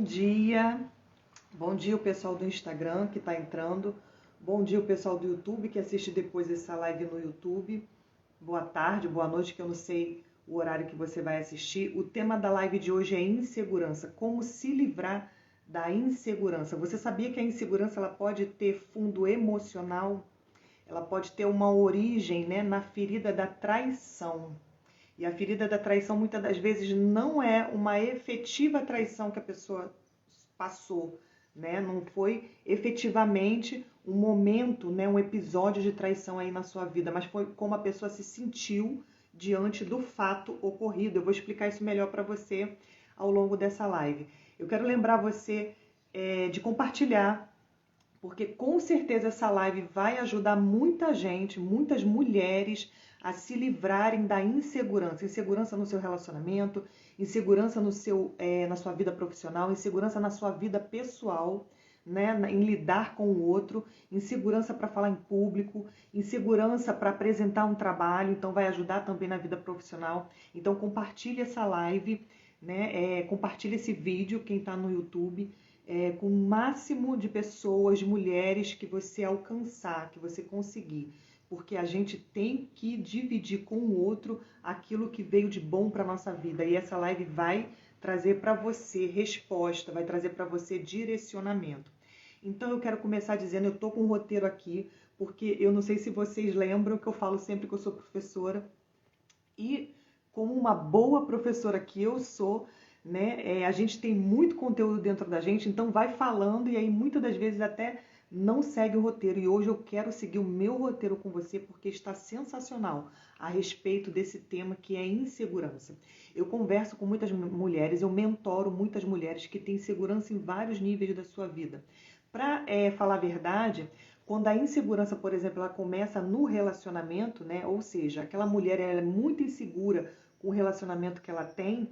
Dia, bom dia o pessoal do Instagram que está entrando, bom dia o pessoal do YouTube que assiste depois essa live no YouTube, boa tarde, boa noite, que eu não sei o horário que você vai assistir. O tema da live de hoje é insegurança, como se livrar da insegurança. Você sabia que a insegurança ela pode ter fundo emocional? Ela pode ter uma origem, né, na ferida da traição. E a ferida da traição muitas das vezes não é uma efetiva traição que a pessoa passou, né? Não foi efetivamente um momento, né, um episódio de traição aí na sua vida, mas foi como a pessoa se sentiu diante do fato ocorrido. Eu vou explicar isso melhor para você ao longo dessa live. Eu quero lembrar você de compartilhar, porque com certeza essa live vai ajudar muita gente, muitas mulheres a se livrarem da insegurança. Insegurança no seu relacionamento, insegurança na sua vida profissional, insegurança na sua vida pessoal, né, em lidar com o outro, insegurança para falar em público, insegurança para apresentar um trabalho, então vai ajudar também na vida profissional. Então compartilhe essa live, né, compartilhe esse vídeo, quem está no YouTube, com o máximo de pessoas, de mulheres que você alcançar, que você conseguir. Porque a gente tem que dividir com o outro aquilo que veio de bom para a nossa vida. E essa live vai trazer para você resposta, vai trazer para você direcionamento. Então eu quero começar dizendo, eu estou com um roteiro aqui, porque eu não sei se vocês lembram que eu falo sempre que eu sou professora. E como uma boa professora que eu sou, né, a gente tem muito conteúdo dentro da gente, então vai falando e aí muitas das vezes até não segue o roteiro. E hoje eu quero seguir o meu roteiro com você porque está sensacional a respeito desse tema que é insegurança. Eu converso com muitas mulheres, eu mentoro muitas mulheres que têm insegurança em vários níveis da sua vida. Para falar a verdade, quando a insegurança, por exemplo, ela começa no relacionamento, né? Ou seja, aquela mulher ela é muito insegura com o relacionamento que ela tem,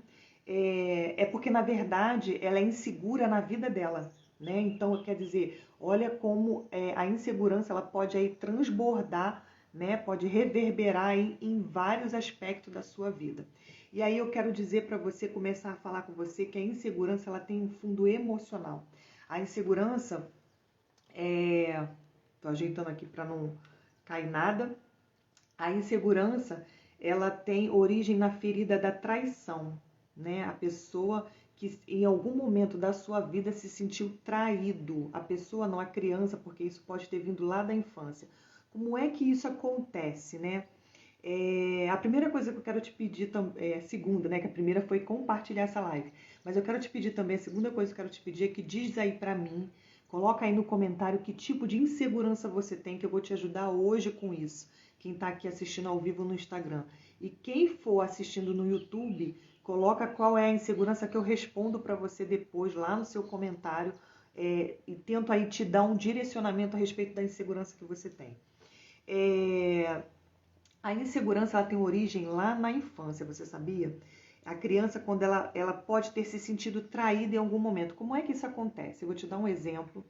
porque, na verdade, ela é insegura na vida dela, né? Então, quer dizer, olha como a insegurança ela pode aí transbordar, né? Pode reverberar aí em vários aspectos da sua vida. E aí eu quero dizer para você, começar a falar com você, que a insegurança ela tem um fundo emocional. A insegurança tô ajeitando aqui para não cair nada. A insegurança, ela tem origem na ferida da traição, né? A pessoa que em algum momento da sua vida se sentiu traído. A pessoa, não a criança, porque isso pode ter vindo lá da infância. Como é que isso acontece, né? A primeira coisa que eu quero te pedir, a segunda, né? Que a primeira foi compartilhar essa live. Mas eu quero te pedir também, a segunda coisa que eu quero te pedir é que diz aí pra mim, coloca aí no comentário que tipo de insegurança você tem, que eu vou te ajudar hoje com isso. Quem tá aqui assistindo ao vivo no Instagram. E quem for assistindo no YouTube, coloca qual é a insegurança que eu respondo pra você depois, lá no seu comentário. E tento aí te dar um direcionamento a respeito da insegurança que você tem. A insegurança ela tem origem lá na infância, você sabia? A criança, quando ela pode ter se sentido traída em algum momento. Como é que isso acontece? Eu vou te dar um exemplo.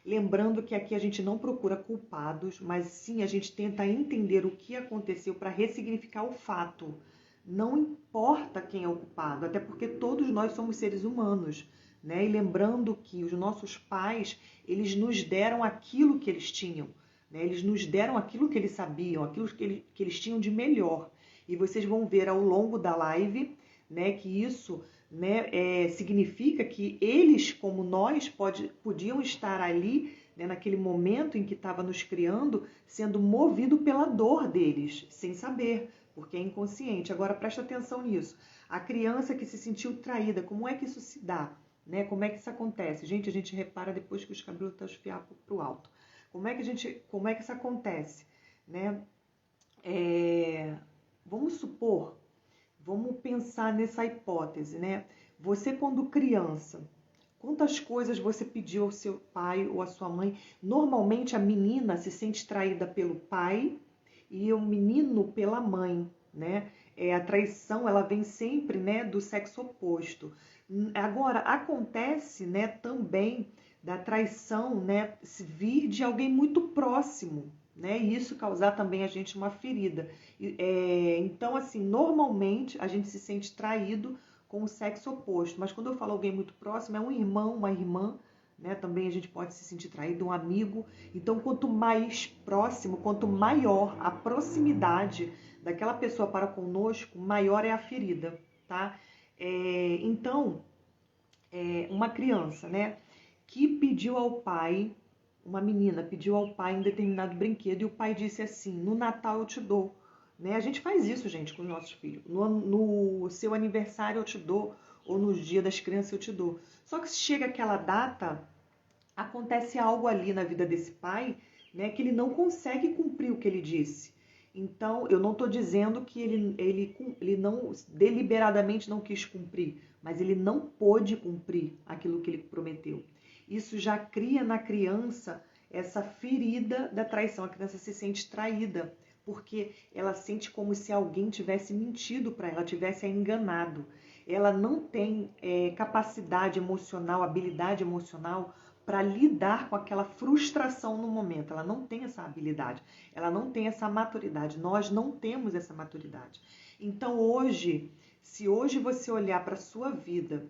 Lembrando que aqui a gente não procura culpados, mas sim a gente tenta entender o que aconteceu para ressignificar o fato. Não importa quem é o culpado, até porque todos nós somos seres humanos, né? E lembrando que os nossos pais, eles nos deram aquilo que eles tinham. Eles nos deram aquilo que eles sabiam, aquilo que eles tinham de melhor. E vocês vão ver ao longo da live, né, que isso, né, significa que eles, como nós, podiam estar ali, né, naquele momento em que estava nos criando, sendo movido pela dor deles, sem saber, porque é inconsciente. Agora presta atenção nisso. A criança que se sentiu traída, como é que isso se dá? Né? Como é que isso acontece? Gente, a gente repara depois que os cabelos estão esfiados para o alto. Como é que isso acontece, né? Vamos supor, vamos pensar nessa hipótese, né? Você quando criança, quantas coisas você pediu ao seu pai ou à sua mãe? Normalmente a menina se sente traída pelo pai e o menino pela mãe, né? A traição, ela vem sempre, né, do sexo oposto. Agora, acontece, né, também da traição, né, se vir de alguém muito próximo, né, e isso causar também a gente uma ferida. Então, assim, normalmente a gente se sente traído com o sexo oposto. Mas quando eu falo alguém muito próximo, é um irmão, uma irmã, né? Também a gente pode se sentir traído, um amigo. Então, quanto mais próximo, quanto maior a proximidade daquela pessoa para conosco, maior é a ferida, tá? Então, uma criança, né, que pediu ao pai, uma menina pediu ao pai um determinado brinquedo e o pai disse assim: no Natal eu te dou. Né? A gente faz isso, gente, com os nossos filhos. No seu aniversário eu te dou, ou no dia das crianças eu te dou. Só que se chega aquela data, acontece algo ali na vida desse pai, né, que ele não consegue cumprir o que ele disse. Então, eu não estou dizendo que ele não deliberadamente não quis cumprir, mas ele não pôde cumprir aquilo que ele prometeu. Isso já cria na criança essa ferida da traição. A criança se sente traída, porque ela sente como se alguém tivesse mentido para ela, tivesse a enganado. Ela não tem capacidade emocional, habilidade emocional para lidar com aquela frustração no momento. Ela não tem essa habilidade, ela não tem essa maturidade. Nós não temos essa maturidade. Então hoje, se hoje você olhar para a sua vida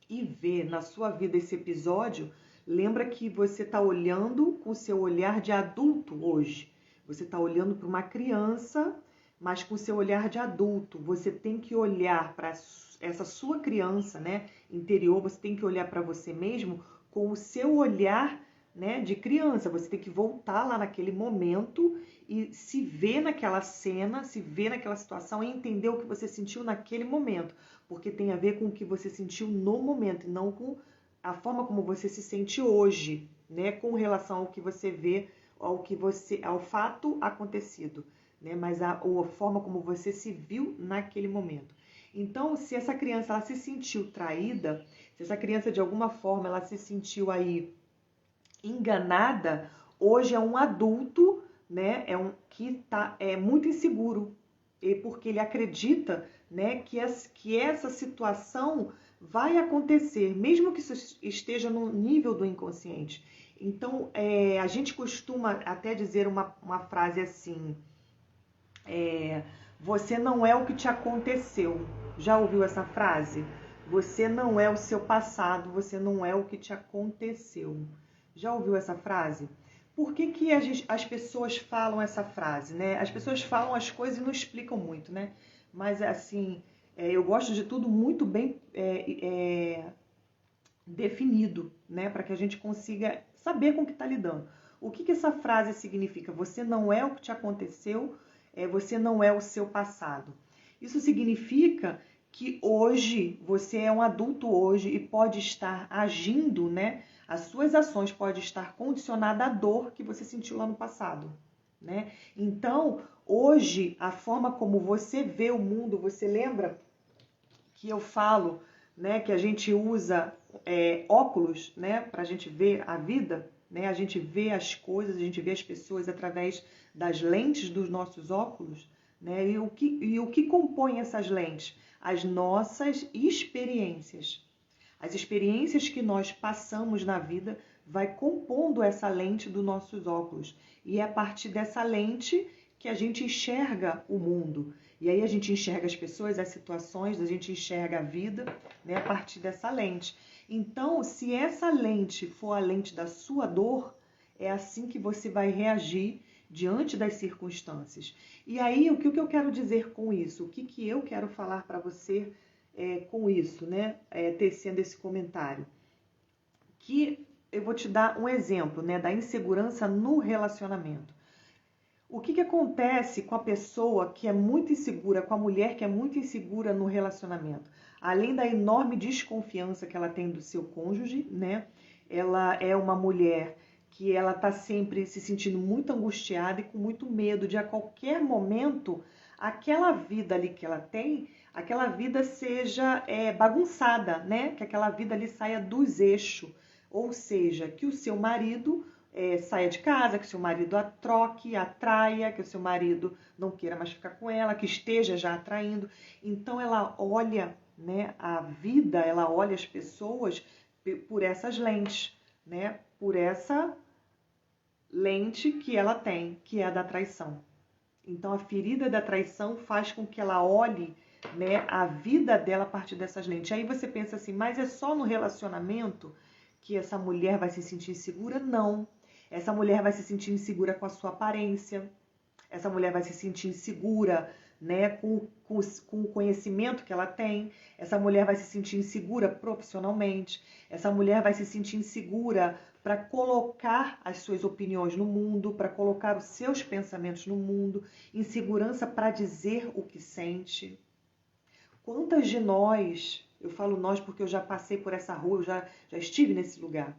e ver na sua vida esse episódio, lembra que você está olhando com o seu olhar de adulto hoje. Você está olhando para uma criança, mas com o seu olhar de adulto. Você tem que olhar para essa sua criança, né, interior, você tem que olhar para você mesmo com o seu olhar, né, de criança. Você tem que voltar lá naquele momento e se ver naquela cena, se ver naquela situação e entender o que você sentiu naquele momento. Porque tem a ver com o que você sentiu no momento e não com a forma como você se sente hoje, né, com relação ao que você vê, ao fato acontecido, né, mas a forma como você se viu naquele momento. Então, se essa criança ela se sentiu traída, se essa criança de alguma forma ela se sentiu aí enganada, hoje é um adulto, né, que é muito inseguro, porque ele acredita, né, que essa situação vai acontecer, mesmo que isso esteja no nível do inconsciente. Então, a gente costuma até dizer uma frase assim: você não é o que te aconteceu. Já ouviu essa frase? Você não é o seu passado, você não é o que te aconteceu. Já ouviu essa frase? Por que as pessoas falam essa frase, né? As pessoas falam as coisas e não explicam muito, né? Mas, assim, eu gosto de tudo muito bem definido, né? Para que a gente consiga saber com o que está lidando. O que essa frase significa? Você não é o que te aconteceu, você não é o seu passado. Isso significa que hoje, você é um adulto hoje e pode estar agindo, né? As suas ações podem estar condicionadas à dor que você sentiu lá no passado, né? Então, hoje, a forma como você vê o mundo, você lembra que eu falo, né, que a gente usa óculos, né, para a gente ver a vida, né? A gente vê as coisas, a gente vê as pessoas através das lentes dos nossos óculos, né? E o que compõe essas lentes? As nossas experiências. As experiências que nós passamos na vida vai compondo essa lente dos nossos óculos. E é a partir dessa lente que a gente enxerga o mundo. E aí a gente enxerga as pessoas, as situações, a gente enxerga a vida, né, a partir dessa lente. Então, se essa lente for a lente da sua dor, é assim que você vai reagir diante das circunstâncias. E aí, o que eu quero dizer com isso? O que eu quero falar para você com isso, né? Tecendo esse comentário. Que eu vou te dar um exemplo, né, da insegurança no relacionamento. O que acontece com a pessoa que é muito insegura, com a mulher que é muito insegura no relacionamento? Além da enorme desconfiança que ela tem do seu cônjuge, né? Ela é uma mulher que ela está sempre se sentindo muito angustiada e com muito medo de a qualquer momento aquela vida ali que ela tem, aquela vida seja bagunçada, né? Que aquela vida ali saia dos eixos, ou seja, que o seu marido saia de casa, que o seu marido a troque, a traia, que o seu marido não queira mais ficar com ela, que esteja já atraindo. Então ela olha, né, a vida, ela olha as pessoas por essas lentes, né? Por essa lente que ela tem, que é a da traição. Então a ferida da traição faz com que ela olhe né, a vida dela a partir dessas lentes. Aí você pensa assim, mas é só no relacionamento que essa mulher vai se sentir insegura? Não. Essa mulher vai se sentir insegura com a sua aparência, essa mulher vai se sentir insegura, né, com o conhecimento que ela tem, essa mulher vai se sentir insegura profissionalmente, essa mulher vai se sentir insegura para colocar as suas opiniões no mundo, para colocar os seus pensamentos no mundo, insegurança para dizer o que sente. Quantas de nós, eu falo nós porque eu já passei por essa rua, eu já estive nesse lugar,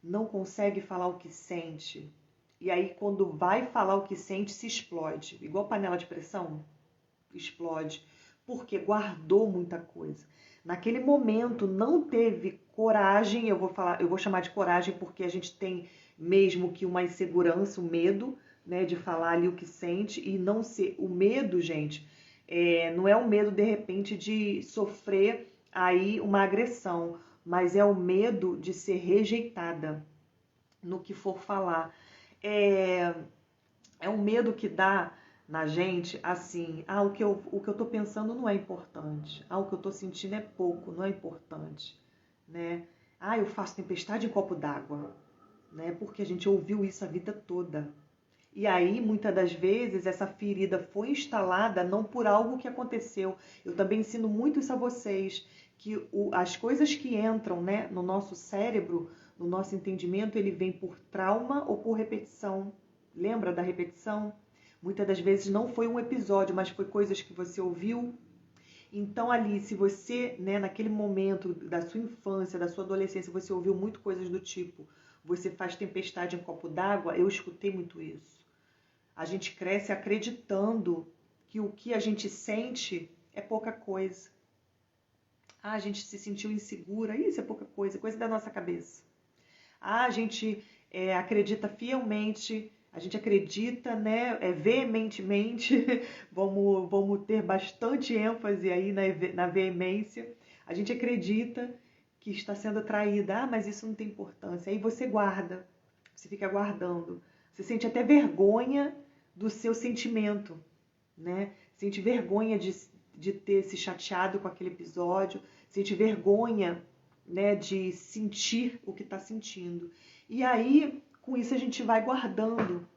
não consegue falar o que sente. E aí, quando vai falar o que sente, se explode. Igual panela de pressão, explode. Porque guardou muita coisa. Naquele momento, não teve coragem, eu vou chamar de coragem porque a gente tem mesmo que uma insegurança, um medo, né, de falar ali o que sente e não ser. O medo, gente, não é o medo, de repente, de sofrer aí uma agressão, mas é o medo de ser rejeitada no que for falar. É um medo que dá na gente, assim, o que eu tô pensando não é importante, o que eu tô sentindo é pouco, não é importante, né? Eu faço tempestade em copo d'água, né? Porque a gente ouviu isso a vida toda. E aí, muitas das vezes, essa ferida foi instalada não por algo que aconteceu. Eu também ensino muito isso a vocês, que as coisas que entram, né, no nosso cérebro, no nosso entendimento, ele vem por trauma ou por repetição. Lembra da repetição? Muitas das vezes não foi um episódio, mas foi coisas que você ouviu. Então ali, se você, né, naquele momento da sua infância, da sua adolescência, você ouviu muito coisas do tipo, você faz tempestade em copo d'água, eu escutei muito isso. A gente cresce acreditando que o que a gente sente é pouca coisa. A gente se sentiu insegura, isso é pouca coisa, coisa da nossa cabeça. A gente acredita fielmente, a gente acredita, né, veementemente, vamos ter bastante ênfase aí na veemência. A gente acredita que está sendo traída, mas isso não tem importância. Aí você guarda, você fica guardando. Você sente até vergonha do seu sentimento, né? Sente vergonha de ter se chateado com aquele episódio, sente vergonha, né, de sentir o que está sentindo. E aí, com isso, a gente vai guardando.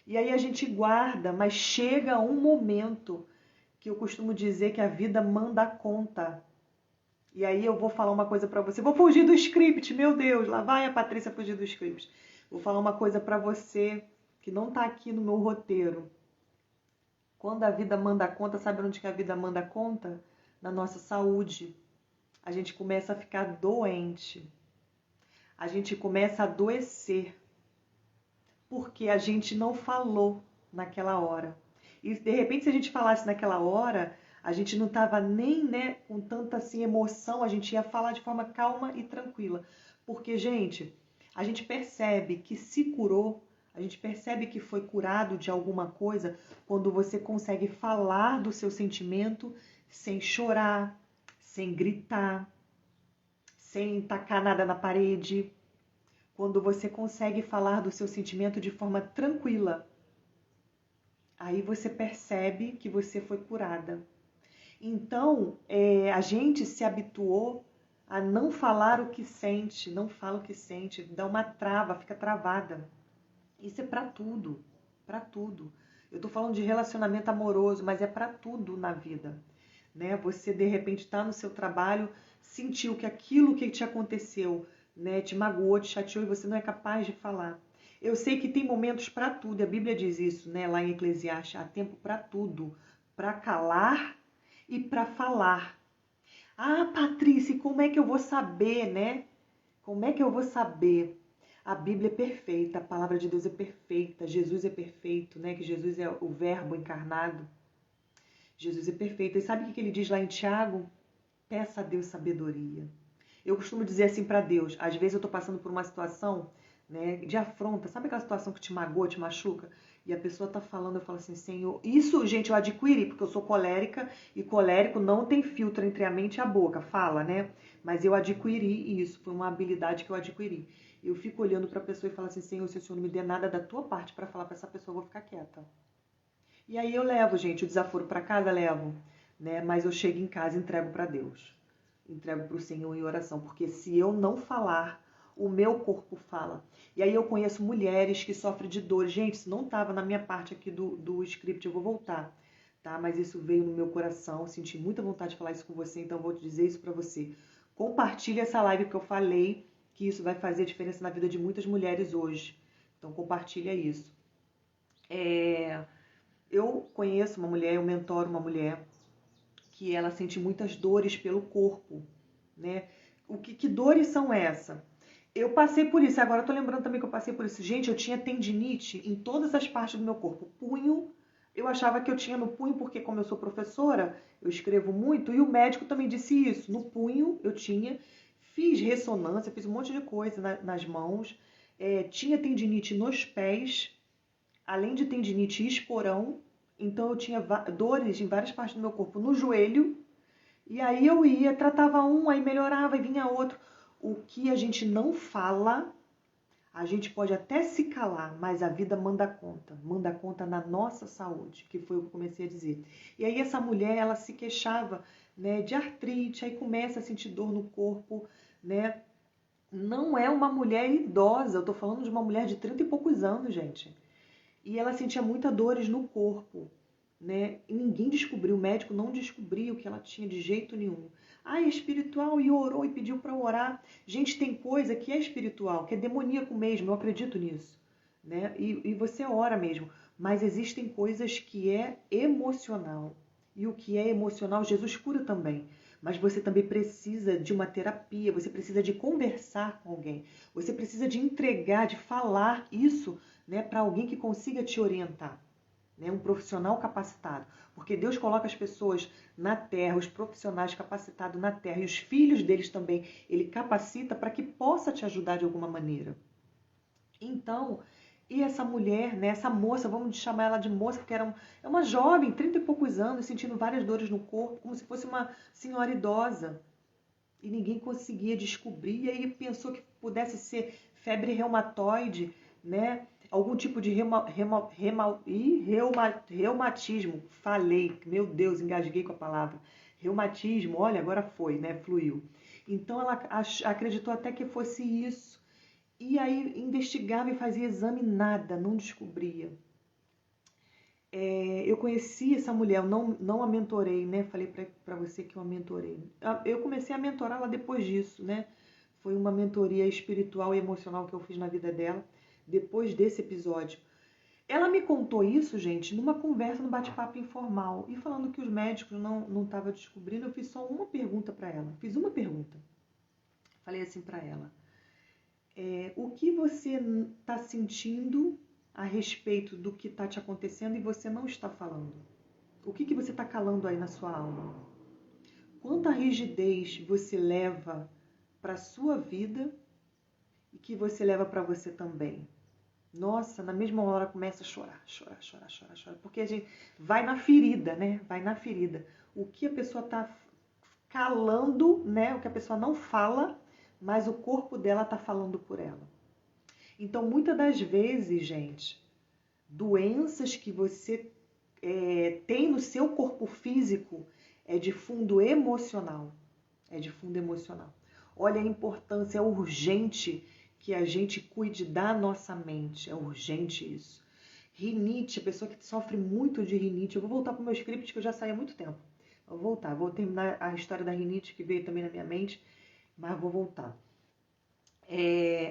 E aí a gente guarda, mas chega um momento que eu costumo dizer que a vida manda conta. E aí eu vou falar uma coisa para você. Vou fugir do script, meu Deus, lá vai a Patrícia fugir do script. Vou falar uma coisa para você que não está aqui no meu roteiro. Quando a vida manda conta, sabe onde que a vida manda conta? Na nossa saúde. A gente começa a ficar doente. A gente começa a adoecer. Porque a gente não falou naquela hora. E de repente, se a gente falasse naquela hora, a gente não estava nem, né, com tanta assim, emoção, a gente ia falar de forma calma e tranquila. Porque, gente, a gente percebe que se curou, a gente percebe que foi curado de alguma coisa quando você consegue falar do seu sentimento sem chorar, sem gritar, sem tacar nada na parede. Quando você consegue falar do seu sentimento de forma tranquila, aí você percebe que você foi curada. Então, a gente se habituou a não falar o que sente, não fala o que sente, dá uma trava, fica travada. Isso é pra tudo, pra tudo. Eu tô falando de relacionamento amoroso, mas é pra tudo na vida, né? Você, de repente, tá no seu trabalho, sentiu que aquilo que te aconteceu, né, te magoou, te chateou e você não é capaz de falar. Eu sei que tem momentos para tudo, a Bíblia diz isso, né, lá em Eclesiastes, há tempo para tudo, para calar e para falar. Patrícia, como é que eu vou saber, né? Como é que eu vou saber? A Bíblia é perfeita, a palavra de Deus é perfeita, Jesus é perfeito, né? Que Jesus é o verbo encarnado. Jesus é perfeito. E sabe o que ele diz lá em Tiago? Peça a Deus sabedoria. Eu costumo dizer assim para Deus, às vezes eu estou passando por uma situação, né, de afronta, sabe aquela situação que te magoa, te machuca? E a pessoa está falando, eu falo assim, Senhor, isso, gente, eu adquiri, porque eu sou colérica, e colérico não tem filtro entre a mente e a boca, fala, né? Mas eu adquiri isso, foi uma habilidade que eu adquiri. Eu fico olhando para a pessoa e falo assim, Senhor, se o Senhor não me der nada da tua parte para falar para essa pessoa, eu vou ficar quieta. E aí eu levo, gente, o desaforo para casa, levo. né? Mas eu chego em casa e entrego para Deus. Entrego para o Senhor em oração, porque se eu não falar, o meu corpo fala. E aí eu conheço mulheres que sofrem de dores. Gente, isso não estava na minha parte aqui do script, eu vou voltar, tá? Mas isso veio no meu coração, senti muita vontade de falar isso com você, então eu vou te dizer isso para você. Compartilhe essa live que eu falei, que isso vai fazer diferença na vida de muitas mulheres hoje. Então compartilha isso. Eu conheço uma mulher, eu mentoro uma mulher que ela sente muitas dores pelo corpo, né? Que dores são essas? Eu passei por isso, agora eu tô lembrando também que eu passei por isso. Gente, eu tinha tendinite em todas as partes do meu corpo. Punho, eu achava que eu tinha no punho, porque como eu sou professora, eu escrevo muito, e o médico também disse isso. No punho eu tinha, fiz ressonância, fiz um monte de coisa nas mãos, tinha tendinite nos pés, além de tendinite e esporão, então eu tinha dores em várias partes do meu corpo, no joelho, e aí eu ia, tratava um, aí melhorava e vinha outro. O que a gente não fala, a gente pode até se calar, mas a vida manda conta na nossa saúde, que foi o que eu comecei a dizer. E aí essa mulher, ela se queixava, né, de artrite, aí começa a sentir dor no corpo, né? Não é uma mulher idosa, eu tô falando de uma mulher de 30 e poucos anos, gente. E ela sentia muitas dores no corpo, né? E ninguém descobriu, o médico não descobriu o que ela tinha de jeito nenhum. Ah, é espiritual, e orou e pediu para orar. Gente, tem coisa que é espiritual, que é demoníaco mesmo, eu acredito nisso, né? E você ora mesmo. Mas existem coisas que é emocional. E o que é emocional, Jesus cura também. Mas você também precisa de uma terapia, você precisa de conversar com alguém. Você precisa de entregar, de falar isso, né, para alguém que consiga te orientar, né, um profissional capacitado. Porque Deus coloca as pessoas na terra, os profissionais capacitados na terra, e os filhos deles também, Ele capacita para que possa te ajudar de alguma maneira. Então, e essa mulher, né, essa moça, vamos chamar ela de moça, porque é uma jovem, 30 e poucos anos, sentindo várias dores no corpo, como se fosse uma senhora idosa. E ninguém conseguia descobrir, e aí pensou que pudesse ser febre reumatoide, né? Algum tipo de reumatismo. Falei, meu Deus, engasguei com a palavra. Reumatismo, olha, agora foi, né? Fluiu. Então ela acreditou até que fosse isso. E aí investigava e fazia exame, nada, não descobria. Eu conheci essa mulher, eu não a mentorei, né? Falei pra você que eu a mentorei. Eu comecei a mentorá-la depois disso, né? Foi uma mentoria espiritual e emocional que eu fiz na vida dela, depois desse episódio. Ela me contou isso, gente, numa conversa, no bate-papo informal. E falando que os médicos não estavam descobrindo, eu fiz só uma pergunta para ela. Fiz uma pergunta. Falei assim para ela. O que você está sentindo a respeito do que está te acontecendo e você não está falando? O que você está calando aí na sua alma? Quanta rigidez você leva para a sua vida e que você leva para você também? Nossa, na mesma hora começa a chorar. Porque a gente vai na ferida, né? Vai na ferida. O que a pessoa está calando, né? O que a pessoa não fala, mas o corpo dela está falando por ela. Então, muitas das vezes, gente, doenças que você tem no seu corpo físico é de fundo emocional. É de fundo emocional. Olha a importância, é urgente que a gente cuide da nossa mente. É urgente isso. Rinite, a pessoa que sofre muito de rinite. Eu vou voltar para o meu script que eu já saí há muito tempo. Eu vou voltar, vou terminar a história da rinite que veio também na minha mente, mas vou voltar.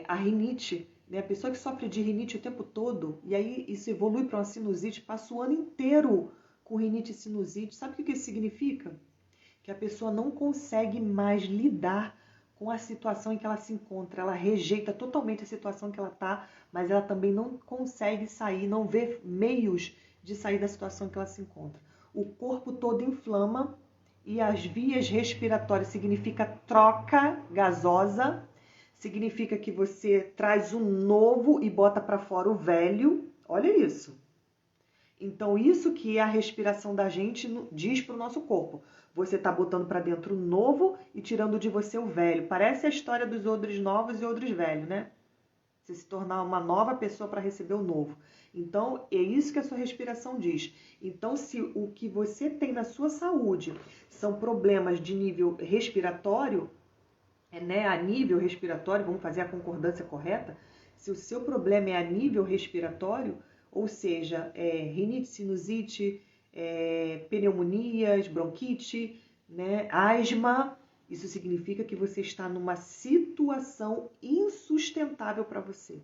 A rinite, né? A pessoa que sofre de rinite o tempo todo, e aí isso evolui para uma sinusite, passa o ano inteiro com rinite e sinusite. Sabe o que isso significa? Que a pessoa não consegue mais lidar com a situação em que ela se encontra. Ela rejeita totalmente a situação que ela está, mas ela também não consegue sair, não vê meios de sair da situação em que ela se encontra. O corpo todo inflama e as vias respiratórias significa troca gasosa, significa que você traz um novo e bota para fora o velho. Olha isso. Então, isso que é a respiração da gente diz para o nosso corpo. Você está botando para dentro o novo e tirando de você o velho. Parece a história dos odres novos e odres velhos, né? Você se tornar uma nova pessoa para receber o novo. Então, é isso que a sua respiração diz. Então, se o que você tem na sua saúde são problemas de nível respiratório, né, a nível respiratório, vamos fazer a concordância correta, se o seu problema é a nível respiratório, ou seja, rinite, sinusite, pneumonias, bronquite, né, asma, isso significa que você está numa situação insustentável para você.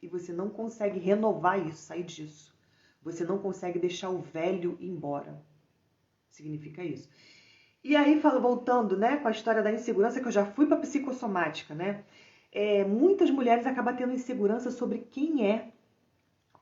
E você não consegue renovar isso, sair disso. Você não consegue deixar o velho ir embora. Significa isso. E aí, voltando, né, com a história da insegurança, que eu já fui para psicossomática, né? Muitas mulheres acabam tendo insegurança sobre quem é.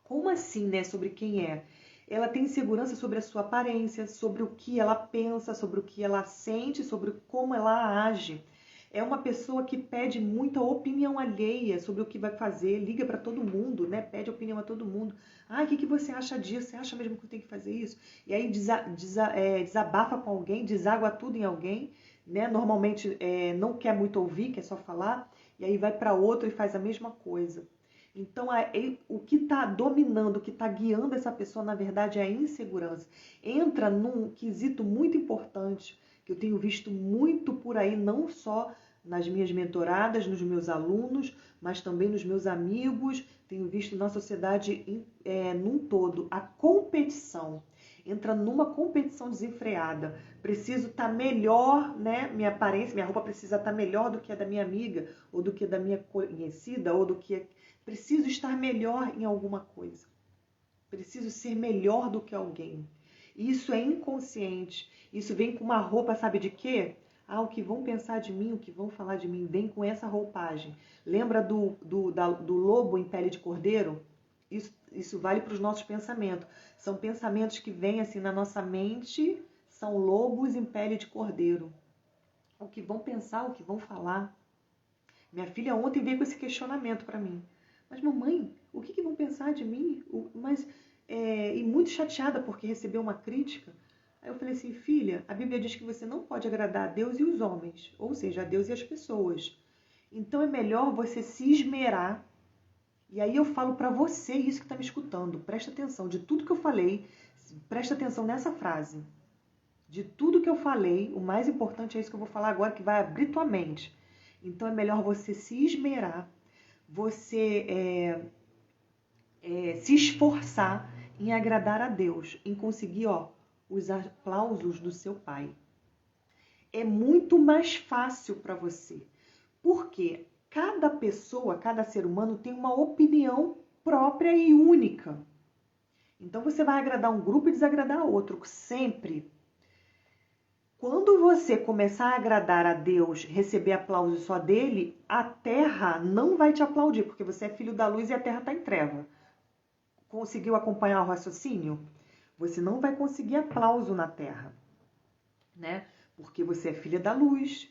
Como assim, né? Sobre quem é? Ela tem insegurança sobre a sua aparência, sobre o que ela pensa, sobre o que ela sente, sobre como ela age. É uma pessoa que pede muita opinião alheia sobre o que vai fazer, liga para todo mundo, né? Pede opinião a todo mundo. Ah, o que você acha disso? Você acha mesmo que eu tenho que fazer isso? E aí desabafa com alguém, deságua tudo em alguém, né? Normalmente não quer muito ouvir, quer só falar, e aí vai para outro e faz a mesma coisa. Então, o que está dominando, o que está guiando essa pessoa, na verdade, é a insegurança. Entra num quesito muito importante, que eu tenho visto muito por aí, não só nas minhas mentoradas, nos meus alunos, mas também nos meus amigos, tenho visto na sociedade num todo, a competição. Entra numa competição desenfreada. Preciso estar melhor, né? Minha aparência, minha roupa precisa estar melhor do que a da minha amiga, ou do que a da minha conhecida, ou do que... Preciso estar melhor em alguma coisa. Preciso ser melhor do que alguém. Isso é inconsciente. Isso vem com uma roupa, sabe de quê? Ah, o que vão pensar de mim, o que vão falar de mim, vem com essa roupagem. Lembra do lobo em pele de cordeiro? Isso vale para os nossos pensamentos. São pensamentos que vêm assim na nossa mente, são lobos em pele de cordeiro. O que vão pensar, o que vão falar. Minha filha ontem veio com esse questionamento para mim. Mas mamãe, o que vão pensar de mim? E muito chateada porque recebeu uma crítica. Aí eu falei assim, filha, a Bíblia diz que você não pode agradar a Deus e os homens, ou seja, a Deus e as pessoas. Então é melhor você se esmerar. E aí eu falo para você, isso que está me escutando, presta atenção, de tudo que eu falei, presta atenção nessa frase. De tudo que eu falei, o mais importante é isso que eu vou falar agora, que vai abrir tua mente. Então é melhor você se esmerar, você se esforçar em agradar a Deus, em conseguir os aplausos do seu pai. É muito mais fácil para você, porque cada pessoa, cada ser humano tem uma opinião própria e única. Então você vai agradar um grupo e desagradar outro, sempre. Quando você começar a agradar a Deus, receber aplauso só dele, a terra não vai te aplaudir, porque você é filho da luz e a terra está em treva. Conseguiu acompanhar o raciocínio? Você não vai conseguir aplauso na terra, né? Porque você é filha da luz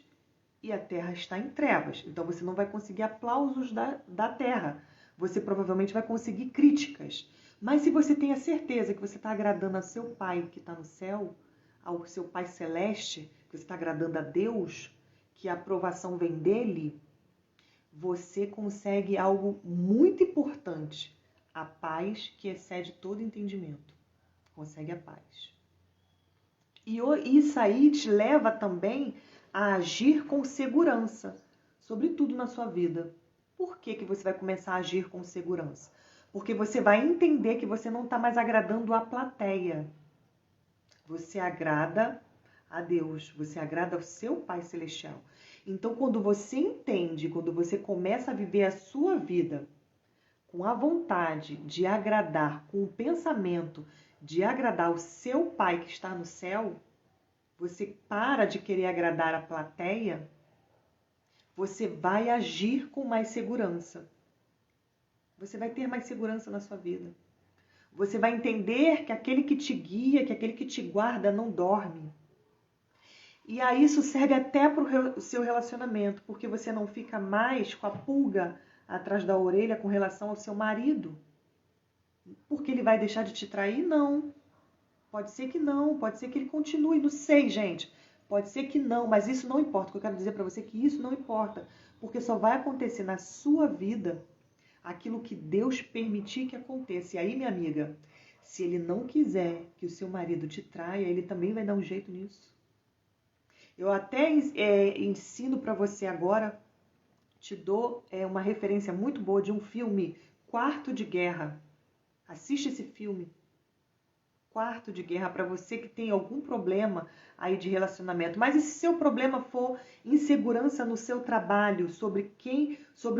e a terra está em trevas. Então você não vai conseguir aplausos da terra. Você provavelmente vai conseguir críticas. Mas se você tem a certeza que você está agradando a seu pai que está no céu, ao seu Pai Celeste, que você está agradando a Deus, que a aprovação vem dele, você consegue algo muito importante, a paz que excede todo entendimento. Consegue a paz. E isso aí te leva também a agir com segurança, sobretudo na sua vida. Por que você vai começar a agir com segurança? Porque você vai entender que você não está mais agradando a plateia. Você agrada a Deus, você agrada ao seu Pai Celestial. Então, quando você entende, quando você começa a viver a sua vida com a vontade de agradar, com o pensamento de agradar o seu Pai que está no céu, você para de querer agradar a plateia, você vai agir com mais segurança. Você vai ter mais segurança na sua vida. Você vai entender que aquele que te guia, que aquele que te guarda não dorme. E aí isso serve até para o seu relacionamento, porque você não fica mais com a pulga atrás da orelha com relação ao seu marido. Porque ele vai deixar de te trair? Não. Pode ser que não, pode ser que ele continue, não sei, gente. Pode ser que não, mas isso não importa. O que eu quero dizer para você é que isso não importa, porque só vai acontecer na sua vida aquilo que Deus permitir que aconteça. E aí, minha amiga, se ele não quiser que o seu marido te traia, ele também vai dar um jeito nisso. Eu até ensino para você agora, te dou uma referência muito boa de um filme, Quarto de Guerra. Assiste esse filme, Quarto de Guerra, para você que tem algum problema aí de relacionamento. Mas e se seu problema for insegurança no seu trabalho, sobre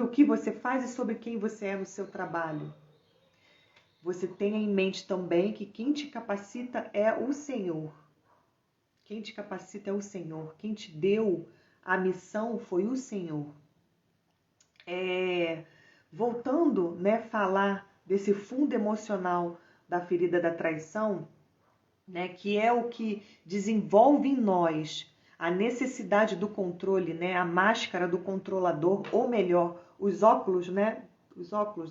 o que você faz e sobre quem você é no seu trabalho? Você tenha em mente também que quem te capacita é o Senhor. Quem te capacita é o Senhor. Quem te deu a missão foi o Senhor. Voltando, né, falar desse fundo emocional da ferida da traição, né, que é o que desenvolve em nós a necessidade do controle, né, a máscara do controlador, ou melhor, os óculos, né,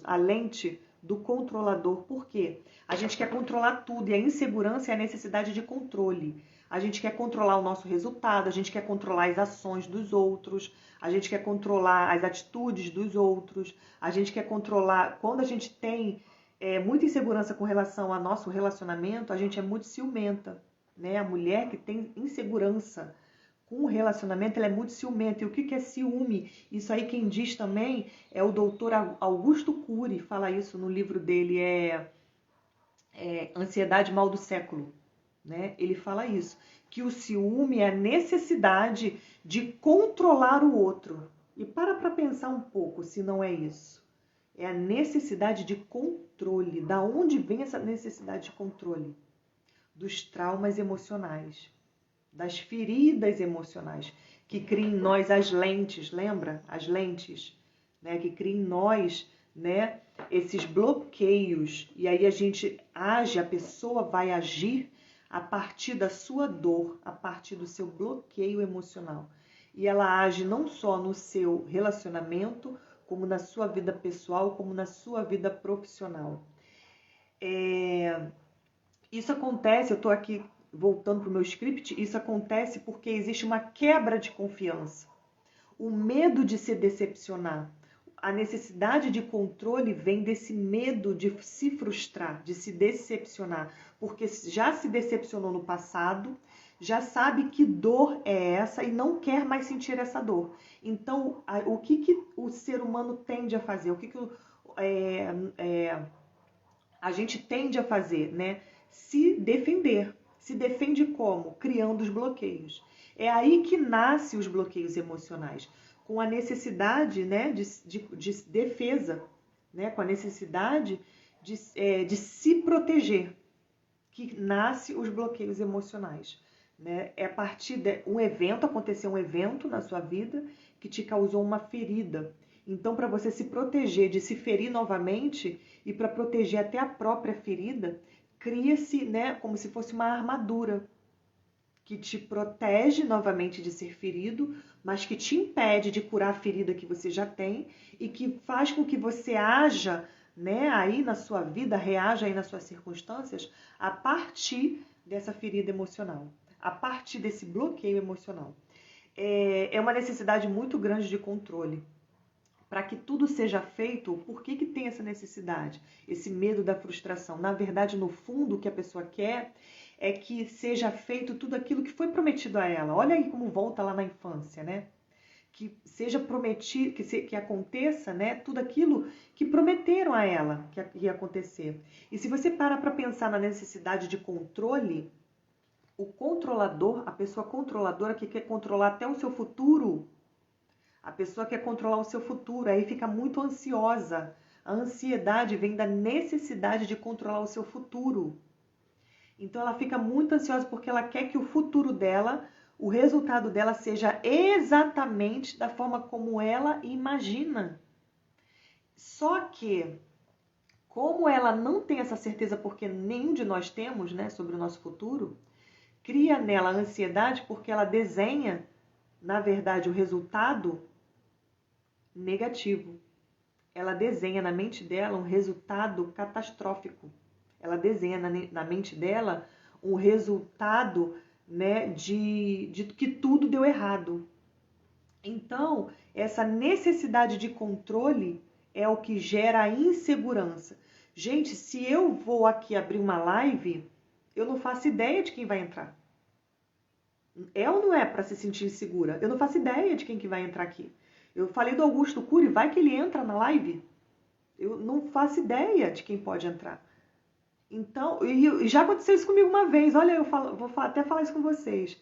a lente do controlador. Por quê? A gente quer controlar tudo e a insegurança é a necessidade de controle. A gente quer controlar o nosso resultado, a gente quer controlar as ações dos outros, a gente quer controlar as atitudes dos outros, a gente quer controlar... Quando a gente tem muita insegurança com relação ao nosso relacionamento, a gente é muito ciumenta, né? A mulher que tem insegurança com o relacionamento, ela é muito ciumenta. E o que é ciúme? Isso aí quem diz também é o doutor Augusto Cury, fala isso no livro dele, Ansiedade Mal do Século. Né? Ele fala isso, que o ciúme é a necessidade de controlar o outro. E para pensar um pouco se não é isso. É a necessidade de controle. Da onde vem essa necessidade de controle? Dos traumas emocionais, das feridas emocionais, que criam em nós as lentes, lembra? As lentes, né? Que criam em nós, né, esses bloqueios. E aí a gente age, a pessoa vai agir a partir da sua dor, a partir do seu bloqueio emocional. E ela age não só no seu relacionamento, como na sua vida pessoal, como na sua vida profissional. Isso acontece, eu estou aqui voltando para o meu script, isso acontece porque existe uma quebra de confiança. O medo de se decepcionar, a necessidade de controle vem desse medo de se frustrar, de se decepcionar, porque já se decepcionou no passado, já sabe que dor é essa e não quer mais sentir essa dor. Então, o que o ser humano tende a fazer? O que a gente tende a fazer, né? Se defender. Se defende como? Criando os bloqueios. É aí que nascem os bloqueios emocionais, com a necessidade, né, de defesa, né, com a necessidade de se proteger, que nasce os bloqueios emocionais. Né? É a partir de aconteceu um evento na sua vida que te causou uma ferida. Então, para você se proteger de se ferir novamente e para proteger até a própria ferida, cria-se, né, como se fosse uma armadura que te protege novamente de ser ferido, mas que te impede de curar a ferida que você já tem e que faz com que você haja, né, aí na sua vida, reaja aí nas suas circunstâncias a partir dessa ferida emocional, a partir desse bloqueio emocional. É uma necessidade muito grande de controle. Para que tudo seja feito, por que tem essa necessidade? Esse medo da frustração. Na verdade, no fundo, o que a pessoa quer é que seja feito tudo aquilo que foi prometido a ela. Olha aí como volta lá na infância, né? Que seja prometido, que aconteça, né, tudo aquilo que prometeram a ela que ia acontecer. E se você para pensar na necessidade de controle, o controlador, a pessoa controladora que quer controlar até o seu futuro, a pessoa quer controlar o seu futuro, aí fica muito ansiosa. A ansiedade vem da necessidade de controlar o seu futuro. Então ela fica muito ansiosa porque ela quer que o futuro dela, o resultado dela seja exatamente da forma como ela imagina. Só que, como ela não tem essa certeza, porque nenhum de nós temos, né, sobre o nosso futuro, cria nela a ansiedade porque ela desenha, na verdade, o resultado negativo. Ela desenha na mente dela um resultado catastrófico. Ela desenha na mente dela um resultado, né, de que tudo deu errado. Então, essa necessidade de controle é o que gera a insegurança. Gente, se eu vou aqui abrir uma live, eu não faço ideia de quem vai entrar. É ou não é para se sentir insegura? Eu não faço ideia de quem que vai entrar aqui. Eu falei do Augusto Cury, vai que ele entra na live. Eu não faço ideia de quem pode entrar. Então, e já aconteceu isso comigo uma vez. Olha, vou até falar isso com vocês.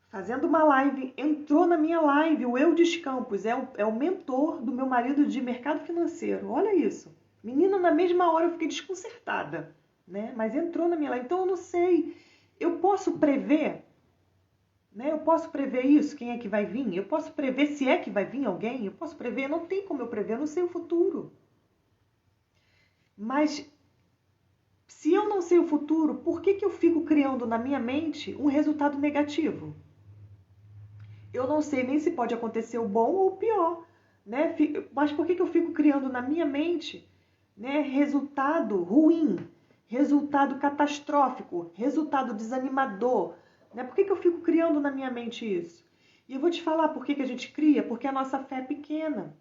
Fazendo uma live, entrou na minha live o Eudes Campos, é o mentor do meu marido de mercado financeiro. Olha isso. Menina, na mesma hora eu fiquei desconcertada, né? Mas entrou na minha live. Então eu não sei. Eu posso prever, né? Eu posso prever isso, quem é que vai vir? Eu posso prever se é que vai vir alguém? Eu posso prever? Não tem como eu prever, eu não sei o futuro. Mas se eu não sei o futuro, por que eu fico criando na minha mente um resultado negativo? Eu não sei nem se pode acontecer o bom ou o pior, né? Mas por que eu fico criando na minha mente, né, resultado ruim, resultado catastrófico, resultado desanimador, né? Por que eu fico criando na minha mente isso? E eu vou te falar por que a gente cria, porque a nossa fé é pequena.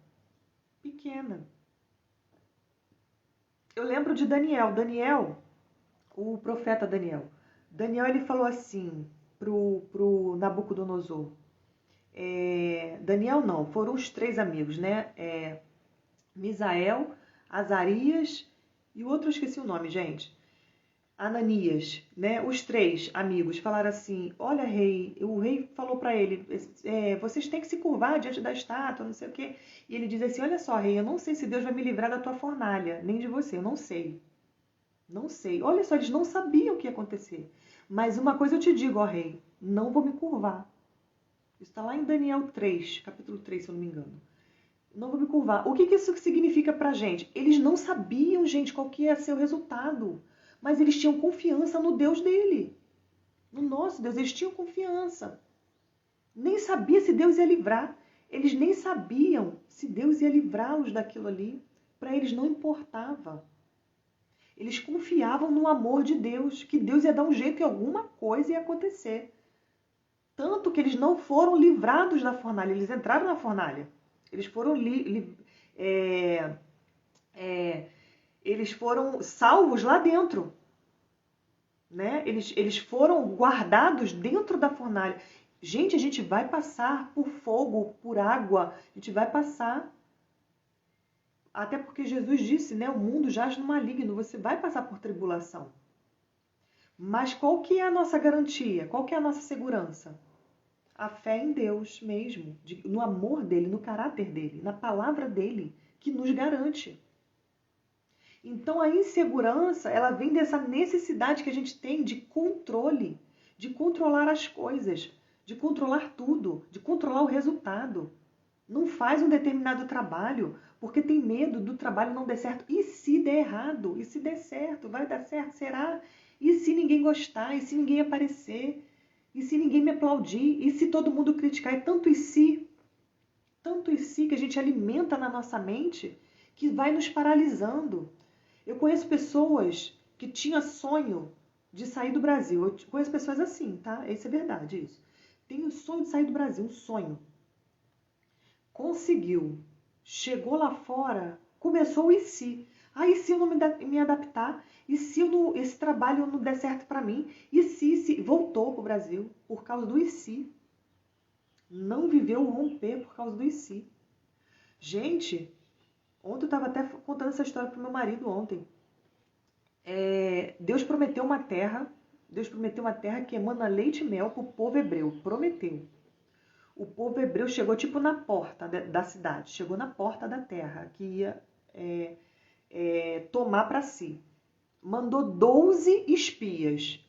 Pequena. Eu lembro de Daniel, o profeta Daniel. Daniel, ele falou assim pro Nabucodonosor. Daniel não, foram os 3 amigos, né? Misael, Azarias e o outro eu esqueci o nome, gente. Ananias, né? Os 3 amigos falaram assim: olha, rei, o rei falou para ele, vocês têm que se curvar diante da estátua, não sei o quê. E ele diz assim: olha só, rei, eu não sei se Deus vai me livrar da tua fornalha, nem de você, eu não sei. Não sei. Olha só, eles não sabiam o que ia acontecer. Mas uma coisa eu te digo, ó rei, não vou me curvar. Isso está lá em Daniel 3, capítulo 3, se eu não me engano. Não vou me curvar. O que isso significa pra gente? Eles não sabiam, gente, qual que ia ser o resultado. Mas eles tinham confiança no Deus dele. No nosso Deus, eles tinham confiança. Nem sabia se Deus ia livrar. Eles nem sabiam se Deus ia livrá-los daquilo ali. Para eles não importava. Eles confiavam no amor de Deus, que Deus ia dar um jeito que alguma coisa ia acontecer. Tanto que eles não foram livrados da fornalha, eles entraram na fornalha. Eles foram, eles foram salvos lá dentro. Né? Eles foram guardados dentro da fornalha. Gente, a gente vai passar por fogo, por água, a gente vai passar. Até porque Jesus disse, né? O mundo jaz no maligno, você vai passar por tribulação. Mas qual que é a nossa garantia? Qual que é a nossa segurança? A fé em Deus mesmo, no amor dele, no caráter dele, na palavra dele, que nos garante. Então a insegurança, ela vem dessa necessidade que a gente tem de controle, de controlar as coisas, de controlar tudo, de controlar o resultado. Não faz um determinado trabalho porque tem medo do trabalho não dar certo. E se der errado? E se der certo? Vai dar certo? Será? E se ninguém gostar? E se ninguém aparecer? E se ninguém me aplaudir? E se todo mundo criticar? É tanto e si que a gente alimenta na nossa mente que vai nos paralisando. Eu conheço pessoas que tinham sonho de sair do Brasil. Eu conheço pessoas assim, tá? Isso é verdade, isso. Tem o sonho de sair do Brasil, um sonho. Conseguiu. Chegou lá fora, começou o e se. Ah, e se eu não me adaptar? E se esse trabalho não der certo para mim? E se voltou para o Brasil por causa do e se? Não viveu o romper por causa do e se. Gente, ontem eu estava até contando essa história para o meu marido ontem. Deus prometeu uma terra que emana leite e mel para o povo hebreu. Prometeu. O povo hebreu chegou tipo na porta da cidade, chegou na porta da terra, que ia tomar para si. Mandou 12 espias.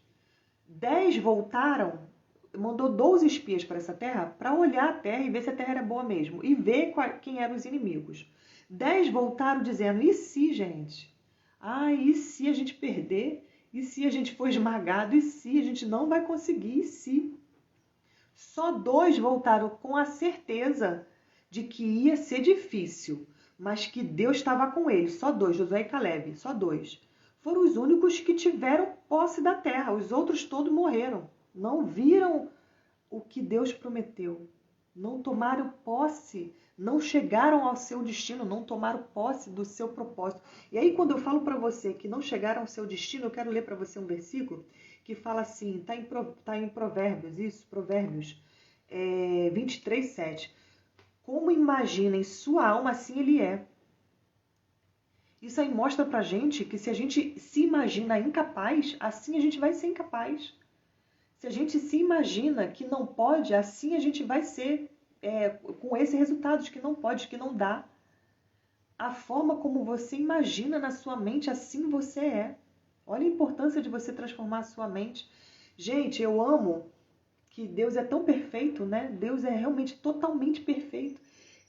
10 voltaram, mandou 12 espias para essa terra para olhar a terra e ver se a terra era boa mesmo. E ver quem eram os inimigos. 10 voltaram dizendo, e se, gente? E se a gente perder? E se a gente for esmagado? E se a gente não vai conseguir? E se? Só 2 voltaram com a certeza de que ia ser difícil, mas que Deus estava com eles. Só 2, Josué e Caleb, só 2. Foram os únicos que tiveram posse da terra. Os outros todos morreram. Não viram o que Deus prometeu. Não tomaram posse não chegaram ao seu destino, não tomaram posse do seu propósito. E aí, quando eu falo para você que não chegaram ao seu destino, eu quero ler para você um versículo que fala assim, tá em Provérbios, isso, Provérbios 23, 7. Como imagina em sua alma, assim ele é. Isso aí mostra pra gente que se a gente se imagina incapaz, assim a gente vai ser incapaz. Se a gente se imagina que não pode, assim a gente vai ser com esse resultado de que não pode, que não dá. A forma como você imagina na sua mente, assim você é. Olha a importância de você transformar a sua mente. Gente, eu amo que Deus é tão perfeito, né? Deus é realmente totalmente perfeito,